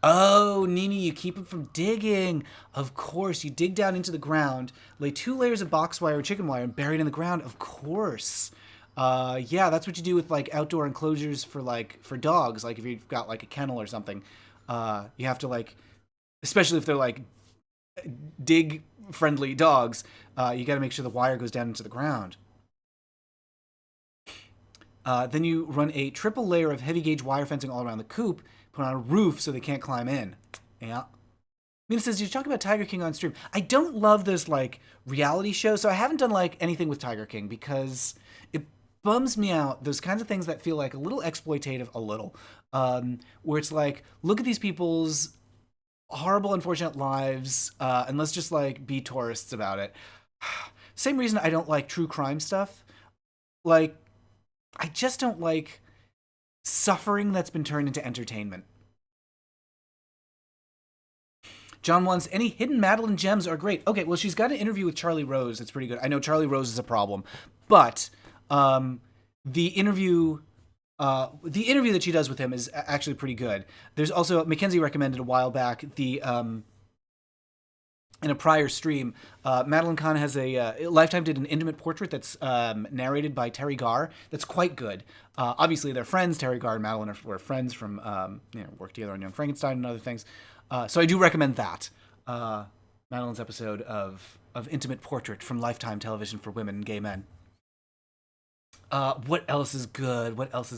Oh, Nini, you keep them from digging. Of course, you dig down into the ground, lay 2 layers of box wire or chicken wire, and bury it in the ground. Of course. Yeah, that's what you do with like outdoor enclosures for dogs. Like if you've got like a kennel or something, you have to like, especially if they're like dig friendly dogs, you got to make sure the wire goes down into the ground. Then you run a triple layer of heavy gauge wire fencing all around the coop, put on a roof so they can't climb in. Yeah. Mina says, you talk about Tiger King on stream. I don't love this like reality show, so I haven't done like anything with Tiger King because it bums me out. Those kinds of things that feel like a little exploitative, where it's like, look at these people's horrible, unfortunate lives, and let's just like be tourists about it. Same reason I don't like true crime stuff. Like, I just don't like suffering that's been turned into entertainment. John wants, any hidden Madeleine gems are great. Okay, well, she's got an interview with Charlie Rose. That's pretty good. I know Charlie Rose is a problem, but the interview that she does with him is actually pretty good. There's also, Mackenzie recommended a while back, in a prior stream, Madeleine Kahn has Lifetime did an intimate portrait that's narrated by Terry Garr. That's quite good. Obviously, they're friends. Terry Garr and Madeleine were friends from, work together on Young Frankenstein and other things. So I do recommend that. Madeleine's episode of Intimate Portrait from Lifetime Television for Women and Gay Men. What else is good? What other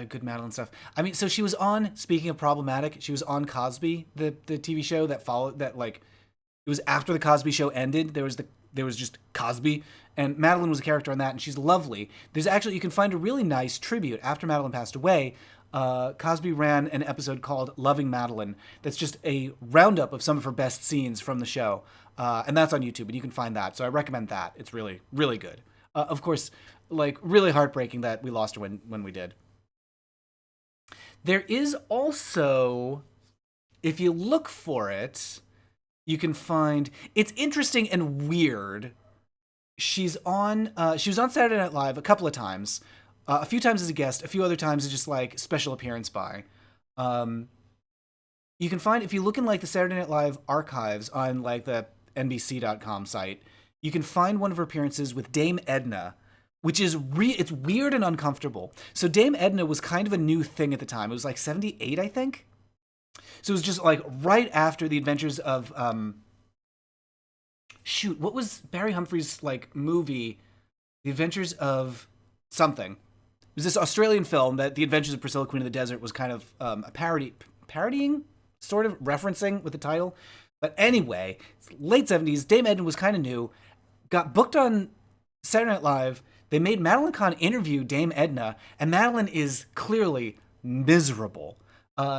good Madeleine stuff? I mean, so she was on, speaking of problematic, she was on Cosby, the TV show that followed, that like, it was after the Cosby show ended, there was just Cosby, and Madeleine was a character on that, and she's lovely. There's actually, you can find a really nice tribute after Madeleine passed away. Cosby ran an episode called Loving Madeleine that's just a roundup of some of her best scenes from the show, and that's on YouTube, and you can find that, so I recommend that. It's really, really good. Of course, like, really heartbreaking that we lost her when we did. There is also, if you look for it, you can find, it's interesting and weird. She was on Saturday Night Live a couple of times, a few times as a guest, a few other times as just like special appearance by. You can find, if you look in like the Saturday Night Live archives on like the NBC.com site, you can find one of her appearances with Dame Edna, which is it's weird and uncomfortable. So Dame Edna was kind of a new thing at the time. It was like 78, I think. So it was just like right after the adventures of what was Barry Humphrey's like movie, The Adventures of something. It was this Australian film that The Adventures of Priscilla, Queen of the Desert was kind of a parodying, sort of referencing with the title. But anyway, late 70s, Dame Edna was kind of new, got booked on Saturday Night Live. They made Madeleine Kahn interview Dame Edna, and Madeleine is clearly miserable.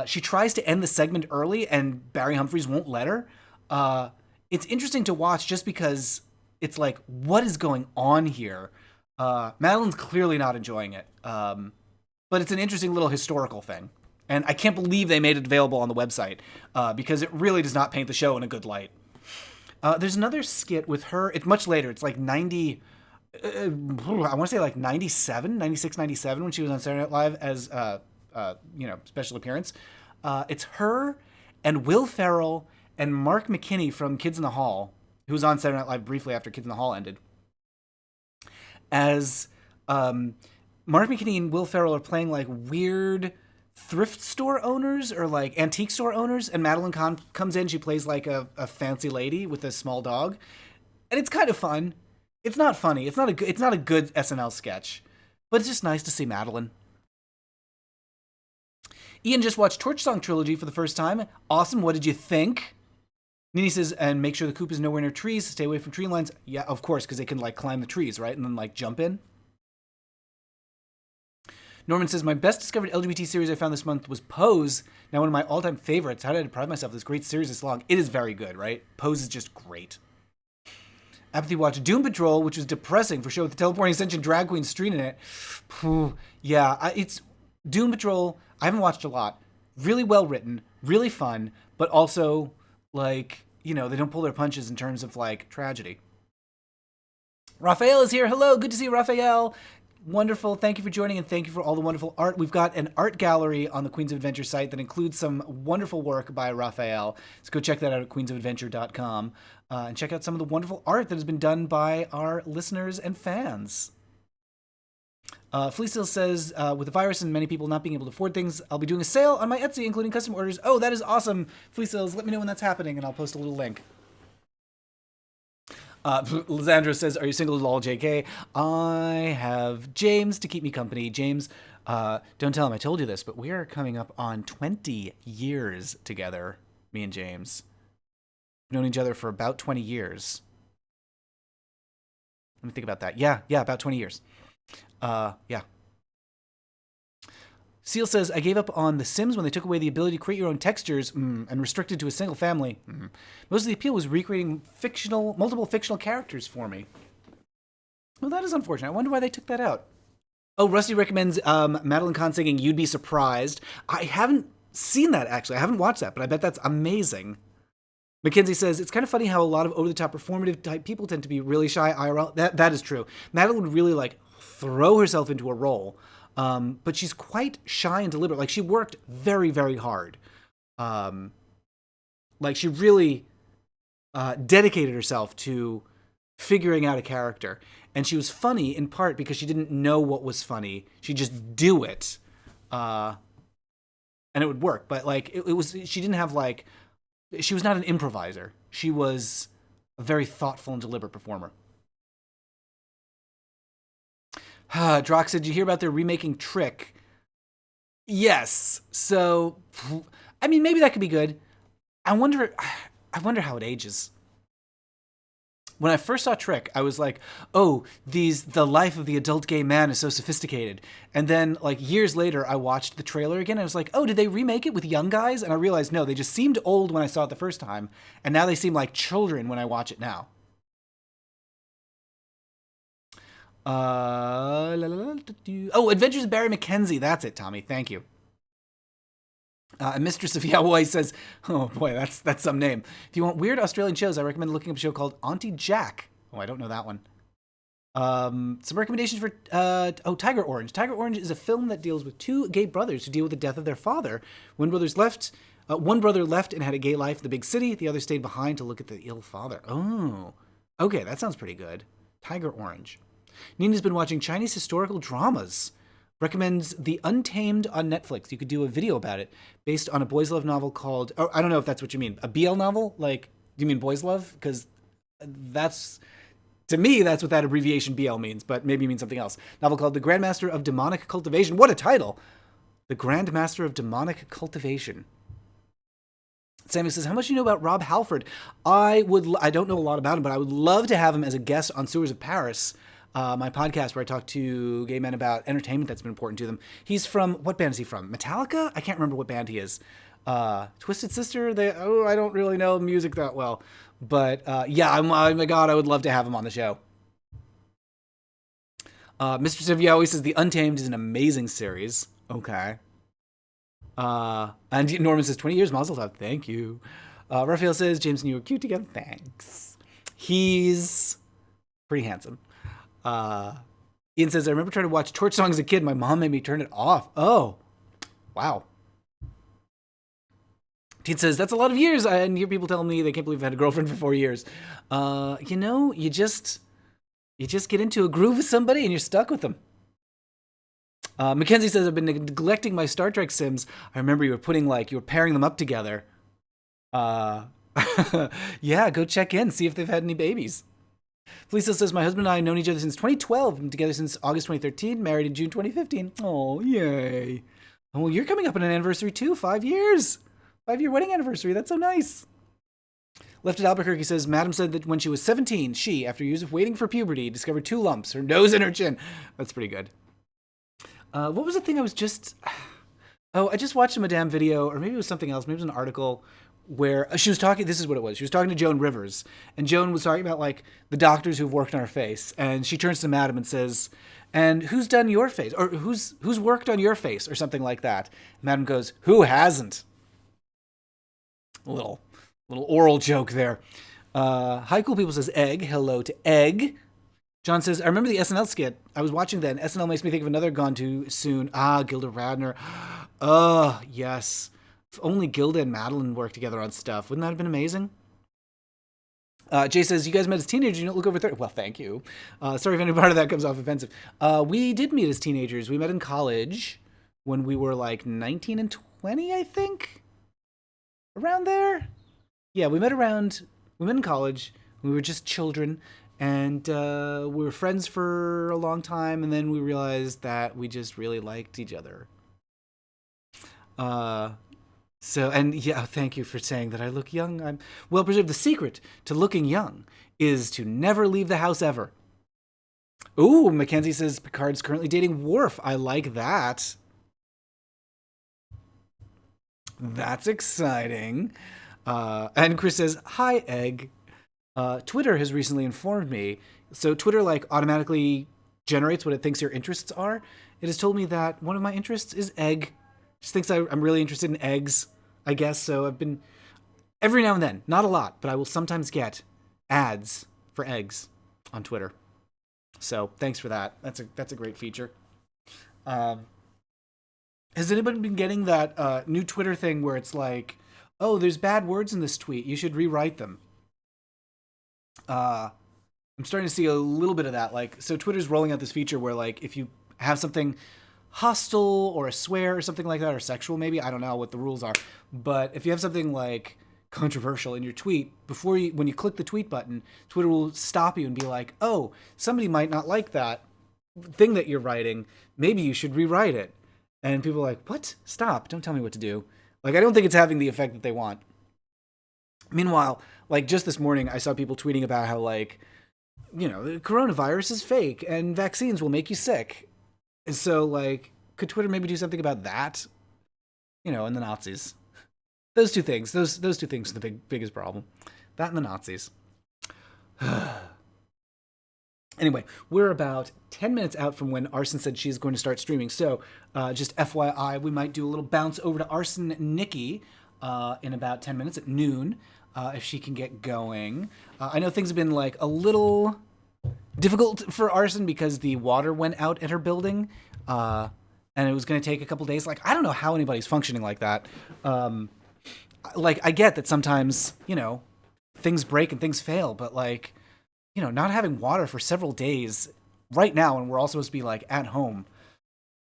She tries to end the segment early, and Barry Humphries won't let her. It's interesting to watch just because it's like, what is going on here? Madeleine's clearly not enjoying it. But it's an interesting little historical thing. And I can't believe they made it available on the website, because it really does not paint the show in a good light. There's another skit with her. It's much later. It's like 90... I want to say like 96, 97 when she was on Saturday Night Live as, special appearance. It's her and Will Ferrell and Mark McKinney from Kids in the Hall, who was on Saturday Night Live briefly after Kids in the Hall ended. As Mark McKinney and Will Ferrell are playing like weird thrift store owners or like antique store owners, and Madeleine Kahn comes in. She plays like a fancy lady with a small dog, and it's kind of fun. It's not funny. It's not a good SNL sketch, but it's just nice to see Madeleine. Ian just watched Torch Song Trilogy for the first time. Awesome. What did you think? Nini says, and make sure the coop is nowhere near trees. Stay away from tree lines. Yeah, of course, because they can like climb the trees, right? And then like jump in. Norman says, my best discovered LGBT series I found this month was Pose. Now one of my all-time favorites. How did I deprive myself of this great series this long? It is very good, right? Pose is just great. Apathy watched Doom Patrol, which was depressing for a show with the teleporting ascension drag queen Street in it. It's Doom Patrol. I haven't watched a lot. Really well written, really fun, but also like, they don't pull their punches in terms of like tragedy. Raphael is here. Hello, good to see you, Raphael. Wonderful. Thank you for joining, and thank you for all the wonderful art. We've got an art gallery on the Queens of Adventure site that includes some wonderful work by Raphael. So go check that out at queensofadventure.com and check out some of the wonderful art that has been done by our listeners and fans. Fleecil says, with the virus and many people not being able to afford things, I'll be doing a sale on my Etsy, including custom orders. Oh, that is awesome. Fleecil, let me know when that's happening, and I'll post a little link. Lizandra says, are you single at all, JK? I have James to keep me company. James, don't tell him I told you this, but we are coming up on 20 years together, me and James. We've known each other for about 20 years. Let me think about that. Yeah, about 20 years. Yeah. Seal says, I gave up on The Sims when they took away the ability to create your own textures and restricted to a single family. Most of the appeal was recreating multiple fictional characters for me. Well, that is unfortunate. I wonder why they took that out. Oh, Rusty recommends Madeleine Kahn singing You'd Be Surprised. I haven't seen that, actually. I haven't watched that, but I bet that's amazing. Mackenzie says, it's kind of funny how a lot of over-the-top performative type people tend to be really shy IRL. That is true. Madeleine would really, throw herself into a role. But she's quite shy and deliberate. She worked very, very hard. She really dedicated herself to figuring out a character. And she was funny in part because she didn't know what was funny. She'd just do it. And it would work. But, she didn't have, she was not an improviser. She was a very thoughtful and deliberate performer. Drock said, did you hear about their remaking Trick? Yes. So, maybe that could be good. I wonder how it ages. When I first saw Trick, I was like, oh, the life of the adult gay man is so sophisticated. And then, years later, I watched the trailer again. And I was like, oh, did they remake it with young guys? And I realized, no, they just seemed old when I saw it the first time. And now they seem like children when I watch it now. Adventures of Barry McKenzie. That's it, Tommy. Thank you. Mistress of Yahweh says, oh boy, that's some name. If you want weird Australian shows, I recommend looking up a show called Auntie Jack. Oh, I don't know that one. Some recommendations for Tiger Orange. Tiger Orange is a film that deals with two gay brothers who deal with the death of their father. One brother left and had a gay life in the big city. The other stayed behind to look at the ill father. Oh, okay, that sounds pretty good. Tiger Orange. Nina's been watching Chinese historical dramas. Recommends The Untamed on Netflix. You could do a video about it based on a boys' love novel called... Oh, I don't know if that's what you mean. A BL novel? Do you mean boys' love? Because to me, that's what that abbreviation BL means, but maybe it means something else. Novel called The Grandmaster of Demonic Cultivation. What a title! The Grandmaster of Demonic Cultivation. Sammy says, how much do you know about Rob Halford? I don't know a lot about him, but I would love to have him as a guest on Sewers of Paris, my podcast where I talk to gay men about entertainment that's been important to them. He's from, what band is he from? Metallica? I can't remember what band he is. Twisted Sister? I don't really know music that well. But oh my God, I would love to have him on the show. Mr. Sivia always says The Untamed is an amazing series. Okay. And Norman says 20 years, Mazel Tov. Thank you. Raphael says James and you are cute together. Thanks. He's pretty handsome. Ian says, I remember trying to watch Torch Song as a kid. My mom made me turn it off. Oh, wow. Teen says, that's a lot of years. I hear people telling me they can't believe I had a girlfriend for 4 years. You just get into a groove with somebody and you're stuck with them. Mackenzie says, I've been neglecting my Star Trek Sims. I remember you were pairing them up together. Yeah, go check in, see if they've had any babies. Felicia says, my husband and I have known each other since 2012. Been together since August 2013, married in June 2015. Oh, yay. Oh, well, you're coming up on an anniversary too, 5 years. 5-year wedding anniversary. That's so nice. Left at Albuquerque says, Madam said that when she was 17, she, after years of waiting for puberty, discovered 2 lumps, her nose and her chin. That's pretty good. What was the thing I was just... Oh, I just watched a Madame video, or maybe it was something else. Maybe it was an article where she was talking... This is what it was. She was talking to Joan Rivers, and Joan was talking about, the doctors who've worked on her face, and she turns to Madam and says, and who's done your face? Or who's worked on your face? Or something like that. Madam goes, who hasn't? A little oral joke there. Hi, Cool People says Egg. Hello to Egg. John says, I remember the SNL skit. I was watching that, and SNL makes me think of another Gone Too Soon. Gilda Radner. Yes. If only Gilda and Madeleine worked together on stuff. Wouldn't that have been amazing? Jay says, you guys met as teenagers. You don't look over 30. Well, thank you. Sorry if any part of that comes off offensive. We did meet as teenagers. We met in college when we were like 19 and 20, I think. Around there. Yeah, we met in college. We were just children. And we were friends for a long time, and then we realized that we just really liked each other. Thank you for saying that I look young. I'm well preserved. The secret to looking young is to never leave the house ever. Ooh, Mackenzie says Picard's currently dating Worf. I like that. That's exciting. And Chris says, hi, Egg. Twitter has recently informed me. So Twitter automatically generates what it thinks your interests are. It has told me that one of my interests is egg. It just thinks I'm really interested in eggs, I guess. So I've been every now and then, not a lot, but I will sometimes get ads for eggs on Twitter. So thanks for that. That's a great feature. Has anybody been getting that new Twitter thing where it's like, oh, there's bad words in this tweet, you should rewrite them? I'm starting to see a little bit of that. So Twitter's rolling out this feature where if you have something hostile or a swear or something like that, or sexual maybe, I don't know what the rules are, but if you have something controversial in your tweet, when you click the tweet button, Twitter will stop you and be like, oh, somebody might not like that thing that you're writing, maybe you should rewrite it. And people are like, what? Stop, don't tell me what to do. I don't think it's having the effect that they want. Meanwhile, just this morning, I saw people tweeting about how, the coronavirus is fake and vaccines will make you sick. And so, could Twitter maybe do something about that? And the Nazis. Those two things. Those two things are the biggest problem. That and the Nazis. Anyway, we're about 10 minutes out from when Arson said she's going to start streaming. So, just FYI, we might do a little bounce over to Arson Nikki in about 10 minutes at noon. If she can get going. I know things have been a little difficult for Arson because the water went out at her building, and it was going to take a couple days. I don't know how anybody's functioning like that. I get that sometimes, things break and things fail, but not having water for several days right now, and we're all supposed to be at home.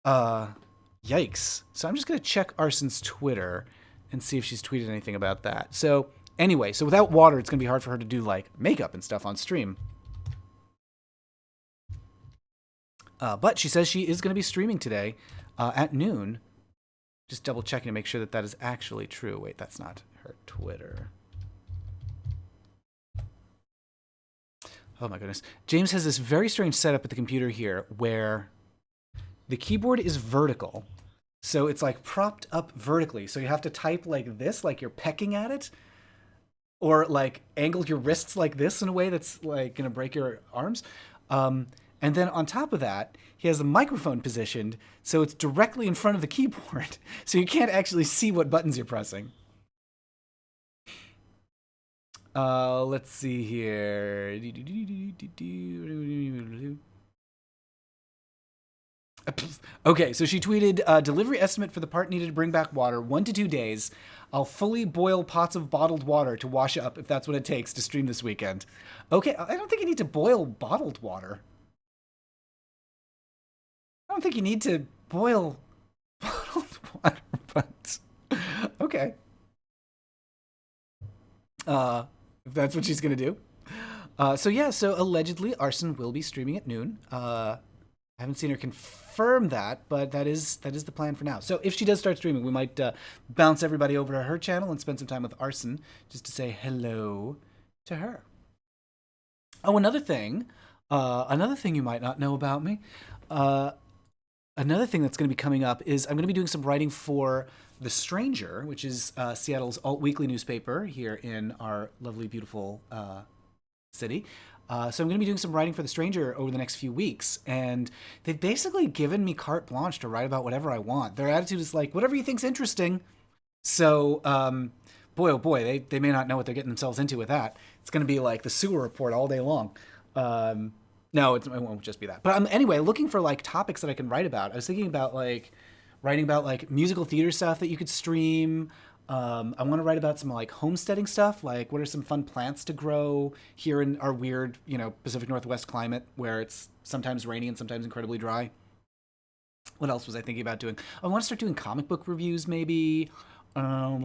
Yikes. So I'm just going to check Arson's Twitter and see if she's tweeted anything about that. So anyway, without water, it's going to be hard for her to do makeup and stuff on stream. But she says she is going to be streaming today at noon. Just double checking to make sure that is actually true. Wait, that's not her Twitter. Oh my goodness. James has this very strange setup at the computer here where the keyboard is vertical. So it's propped up vertically. So you have to type like this, like you're pecking at it. Or angle your wrists like this in a way that's going to break your arms. And then on top of that, he has the microphone positioned so it's directly in front of the keyboard. So you can't actually see what buttons you're pressing. Let's see here. Okay, so she tweeted, delivery estimate for the part needed to bring back water, 1 to 2 days. I'll fully boil pots of bottled water to wash up if that's what it takes to stream this weekend. Okay, I don't think you need to boil bottled water. I don't think you need to boil bottled water, but okay. If that's what she's going to do. So allegedly Arson will be streaming at noon. I haven't seen her confirm that, but that is the plan for now. So if she does start streaming, we might bounce everybody over to her channel and spend some time with Arson just to say hello to her. Oh, another thing you might not know about me. Another thing that's going to be coming up is I'm going to be doing some writing for The Stranger, which is Seattle's alt-weekly newspaper here in our lovely, beautiful city. So I'm going to be doing some writing for The Stranger over the next few weeks, and they've basically given me carte blanche to write about whatever I want. Their attitude is whatever you think's interesting. So, boy, oh boy, they may not know what they're getting themselves into with that. It's going to be the sewer report all day long. No, it won't just be that. But I'm anyway looking for like topics that I can write about. I was thinking about like writing about like musical theater stuff that you could stream. I want to write about some like homesteading stuff, like what are some fun plants to grow here in our weird, Pacific Northwest climate where it's sometimes rainy and sometimes incredibly dry. What else was I thinking about doing? I want to start doing comic book reviews, maybe. Some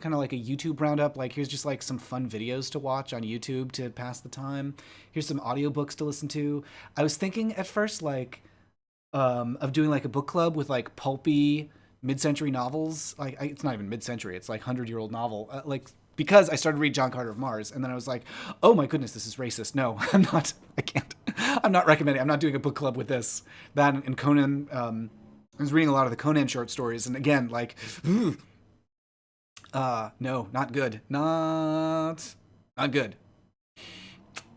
kind of like a YouTube roundup. Like, here's just like some fun videos to watch on YouTube to pass the time. Here's some audiobooks to listen to. I was thinking at first, like, of doing like a book club with like pulpy mid-century novels. Like, it's not even mid-century; it's like 100-year-old novel. Like, because I started reading John Carter of Mars, and then I was like, oh my goodness, this is racist. No, I'm not. I can't. I'm not recommending. I'm not doing a book club with this. That and Conan. I was reading a lot of the Conan short stories, and again, like, no, not good. Not good.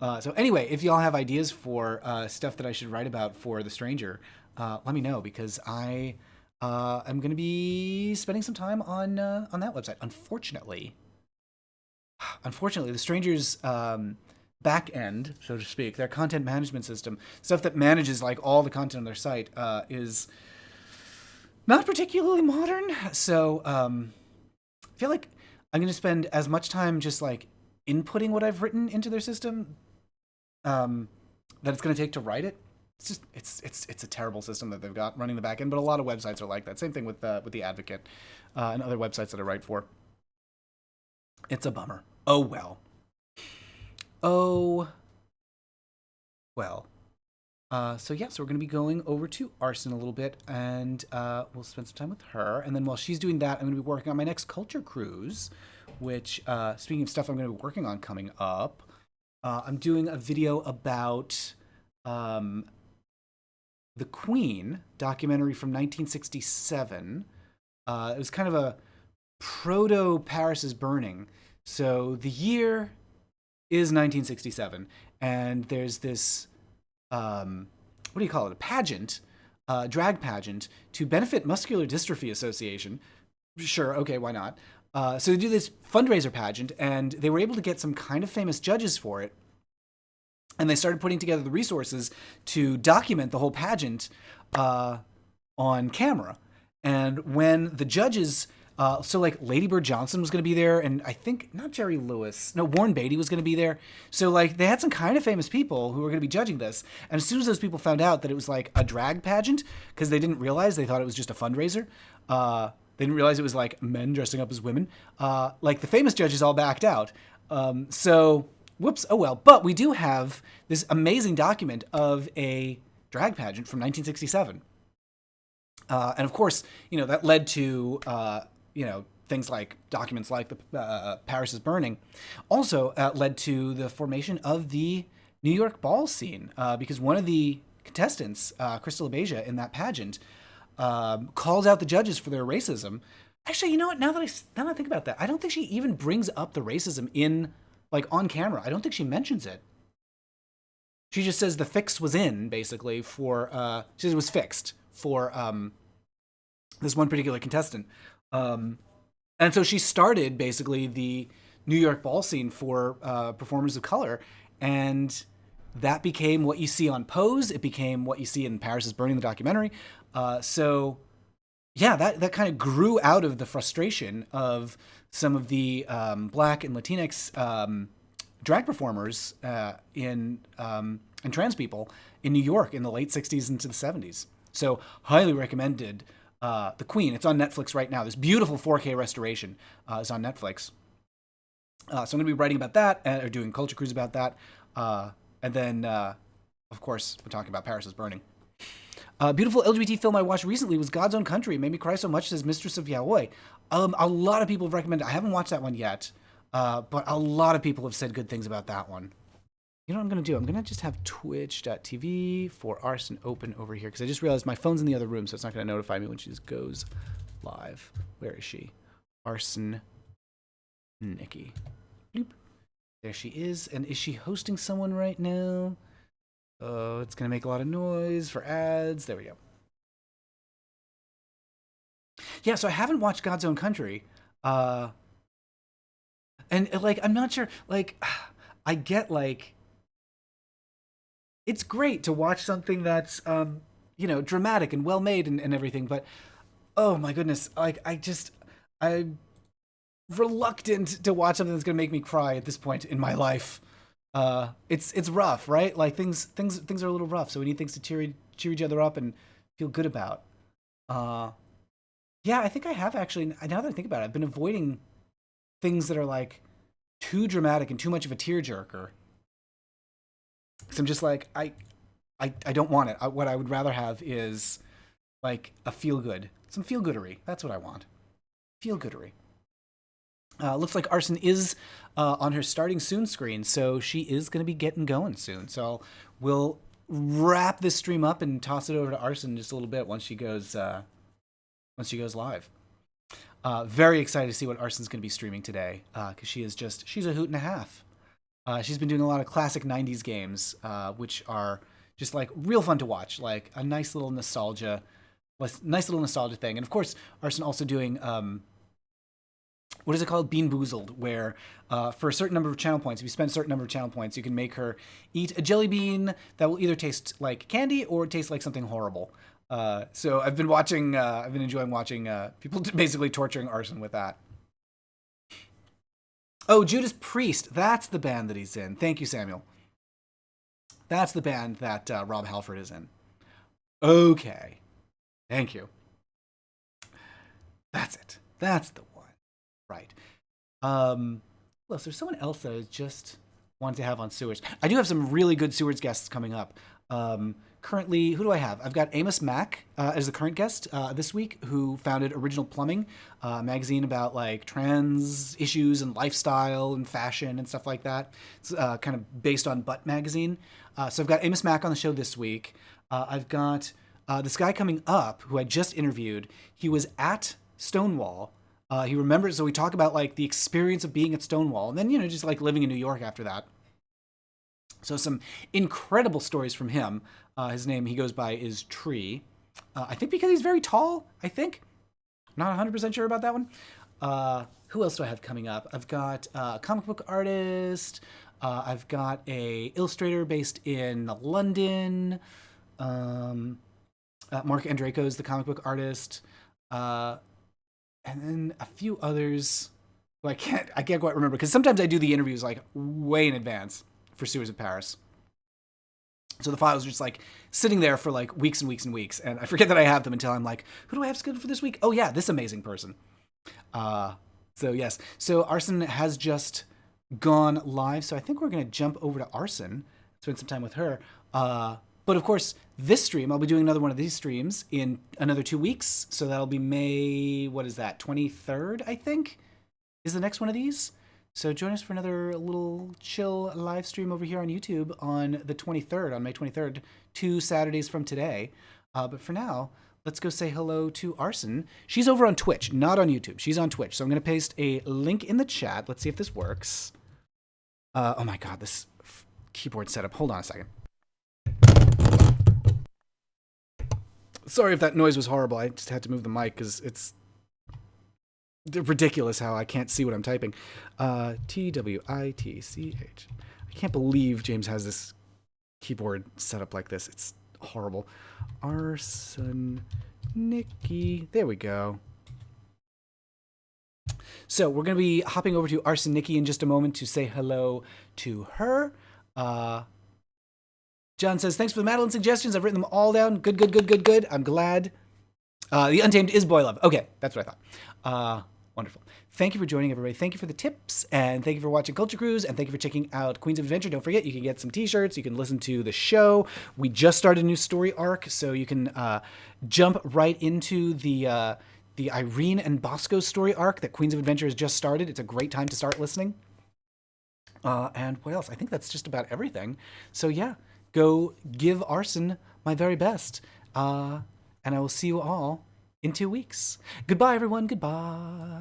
So anyway, if y'all have ideas for stuff that I should write about for The Stranger, let me know because I am going to be spending some time on that website. Unfortunately, The Stranger's back end, so to speak, their content management system, stuff that manages like all the content on their site, is not particularly modern. So I feel like I'm going to spend as much time just like inputting what I've written into their system that it's going to take to write it. It's just it's a terrible system that they've got running the back end, but a lot of websites are like that. Same thing with the Advocate and other websites that I write for. It's a bummer. Oh well. Oh well. So we're going to be going over to Arson a little bit, and we'll spend some time with her. And then while she's doing that, I'm going to be working on my next culture cruise, which, speaking of stuff I'm going to be working on coming up, I'm doing a video about the Queen documentary from 1967. It was kind of a proto Paris is Burning. So the year is 1967, and there's this what do you call it? A pageant, drag pageant to benefit Muscular Dystrophy Association. Sure, okay, why not? So they do this fundraiser pageant, and they were able to get some kind of famous judges for it. And they started putting together the resources to document the whole pageant on camera. And when the judges, so like Lady Bird Johnson was going to be there, and I think not Jerry Lewis, no, Warren Beatty was going to be there. So like they had some kind of famous people who were going to be judging this. And as soon as those people found out that it was like a drag pageant, because they didn't realize, they thought it was just a fundraiser. They didn't realize it was like men dressing up as women. Like the famous judges all backed out. So whoops, oh well. But we do have this amazing document of a drag pageant from 1967. And of course, that led to, things like documents like the Paris is Burning. Also led to the formation of the New York ball scene, because one of the contestants, Crystal Abeja, in that pageant, calls out the judges for their racism. Actually, you know what? Now that I think about that, I don't think she even brings up the racism in, like, on camera. I don't think she mentions it. She just says the fix was in, basically, for, she says it was fixed for this one particular contestant. And so she started, basically, the New York ball scene for performers of color, and that became what you see on Pose. It became what you see in Paris is Burning, the documentary. So, yeah, that kind of grew out of the frustration of some of the Black and Latinx drag performers and trans people in New York in the late 60s into the 70s. So, highly recommended The Queen. It's on Netflix right now. This beautiful 4K restoration is on Netflix. So I'm going to be writing about that, or doing Culture Cruise about that. And then, of course, we're talking about Paris is Burning. Beautiful LGBT film I watched recently was God's Own Country. It made me cry so much, says Mistress of Yaoi. A lot of people have recommended it. I haven't watched that one yet, but a lot of people have said good things about that one. You know what I'm going to do? I'm going to just have twitch.tv for Arson open over here, because I just realized my phone's in the other room, so it's not going to notify me when she just goes live. Where is she? Arson Nikki. Bloop. There she is. And is she hosting someone right now? Oh, it's going to make a lot of noise for ads. There we go. Yeah, so I haven't watched God's Own Country. And, like, I'm not sure. Like, I get, like, it's great to watch something that's dramatic and well made and everything, but oh my goodness, like I'm reluctant to watch something that's gonna make me cry at this point in my life. It's rough, right? Like things are a little rough, so we need things to cheer each other up and feel good about. Uh, yeah, I think I have actually. Now that I think about it, I've been avoiding things that are like too dramatic and too much of a tearjerker. Because I'm just like I don't want it. What I would rather have is like a feel good, some feel goodery. That's what I want. Feel goodery. Looks like Arson is on her starting soon screen, so she is going to be getting going soon. So we'll wrap this stream up and toss it over to Arson in just a little bit once she goes live. Very excited to see what Arson's going to be streaming today because she's a hoot and a half. She's been doing a lot of classic '90s games, which are just like real fun to watch, like a nice little nostalgia thing. And of course, Arson also doing what is it called? Bean Boozled, where for a certain number of channel points, if you spend a certain number of channel points, you can make her eat a jelly bean that will either taste like candy or taste like something horrible. So I've been enjoying watching people basically torturing Arson with that. Oh, Judas Priest, that's the band that he's in. Thank you, Samuel. That's the band that Rob Halford is in. Okay. Thank you. That's it. That's the one. Right. Well, so there's someone else that I just wanted to have on Sewers. I do have some really good Sewers guests coming up. Currently, who do I have? I've got Amos Mack as the current guest this week, who founded Original Plumbing, a magazine about like trans issues and lifestyle and fashion and stuff like that. It's kind of based on Butt Magazine. So I've got Amos Mack on the show this week. I've got this guy coming up who I just interviewed. He was at Stonewall. He remembers, so we talk about like the experience of being at Stonewall and then, just like living in New York after that. So some incredible stories from him. His name he goes by is Tree. I think because he's very tall, I think. Not 100% sure about that one. Who else do I have coming up? I've got a comic book artist. I've got a illustrator based in London. Mark Andreyko is the comic book artist. And then a few others who I can't quite remember because sometimes I do the interviews like way in advance for Sewers of Paris. So the files are just like sitting there for like weeks and weeks and weeks, and I forget that I have them until I'm like, who do I have scheduled for this week? Oh yeah, this amazing person. So yes, so Arson has just gone live, so I think we're gonna jump over to Arson, spend some time with her. But of course, this stream, I'll be doing another one of these streams in another 2 weeks. So that'll be May, what is that, 23rd, I think, is the next one of these. So join us for another little chill live stream over here on YouTube on the 23rd, on May 23rd, 2 Saturdays from today. But for now, let's go say hello to Arson. She's over on Twitch, not on YouTube. She's on Twitch. So I'm going to paste a link in the chat. Let's see if this works. Oh my God, this keyboard setup. Hold on a second. Sorry if that noise was horrible. I just had to move the mic because it's ridiculous how I can't see what I'm typing. Twitch. I can't believe James has this keyboard set up like this. It's horrible. Arson Nikki. There we go. So we're going to be hopping over to Arson Nikki in just a moment to say hello to her. John says, thanks for the Madeleine suggestions. I've written them all down. Good. I'm glad. The Untamed is boy love. Okay, that's what I thought. Wonderful. Thank you for joining, everybody. Thank you for the tips, and thank you for watching Culture Cruise, and thank you for checking out Queens of Adventure. Don't forget, you can get some t-shirts. You can listen to the show. We just started a new story arc, so you can jump right into the Irene and Bosco story arc that Queens of Adventure has just started. It's a great time to start listening. And what else? I think that's just about everything. So yeah, go give Arson my very best. And I will see you all in 2 weeks. Goodbye, everyone. Goodbye.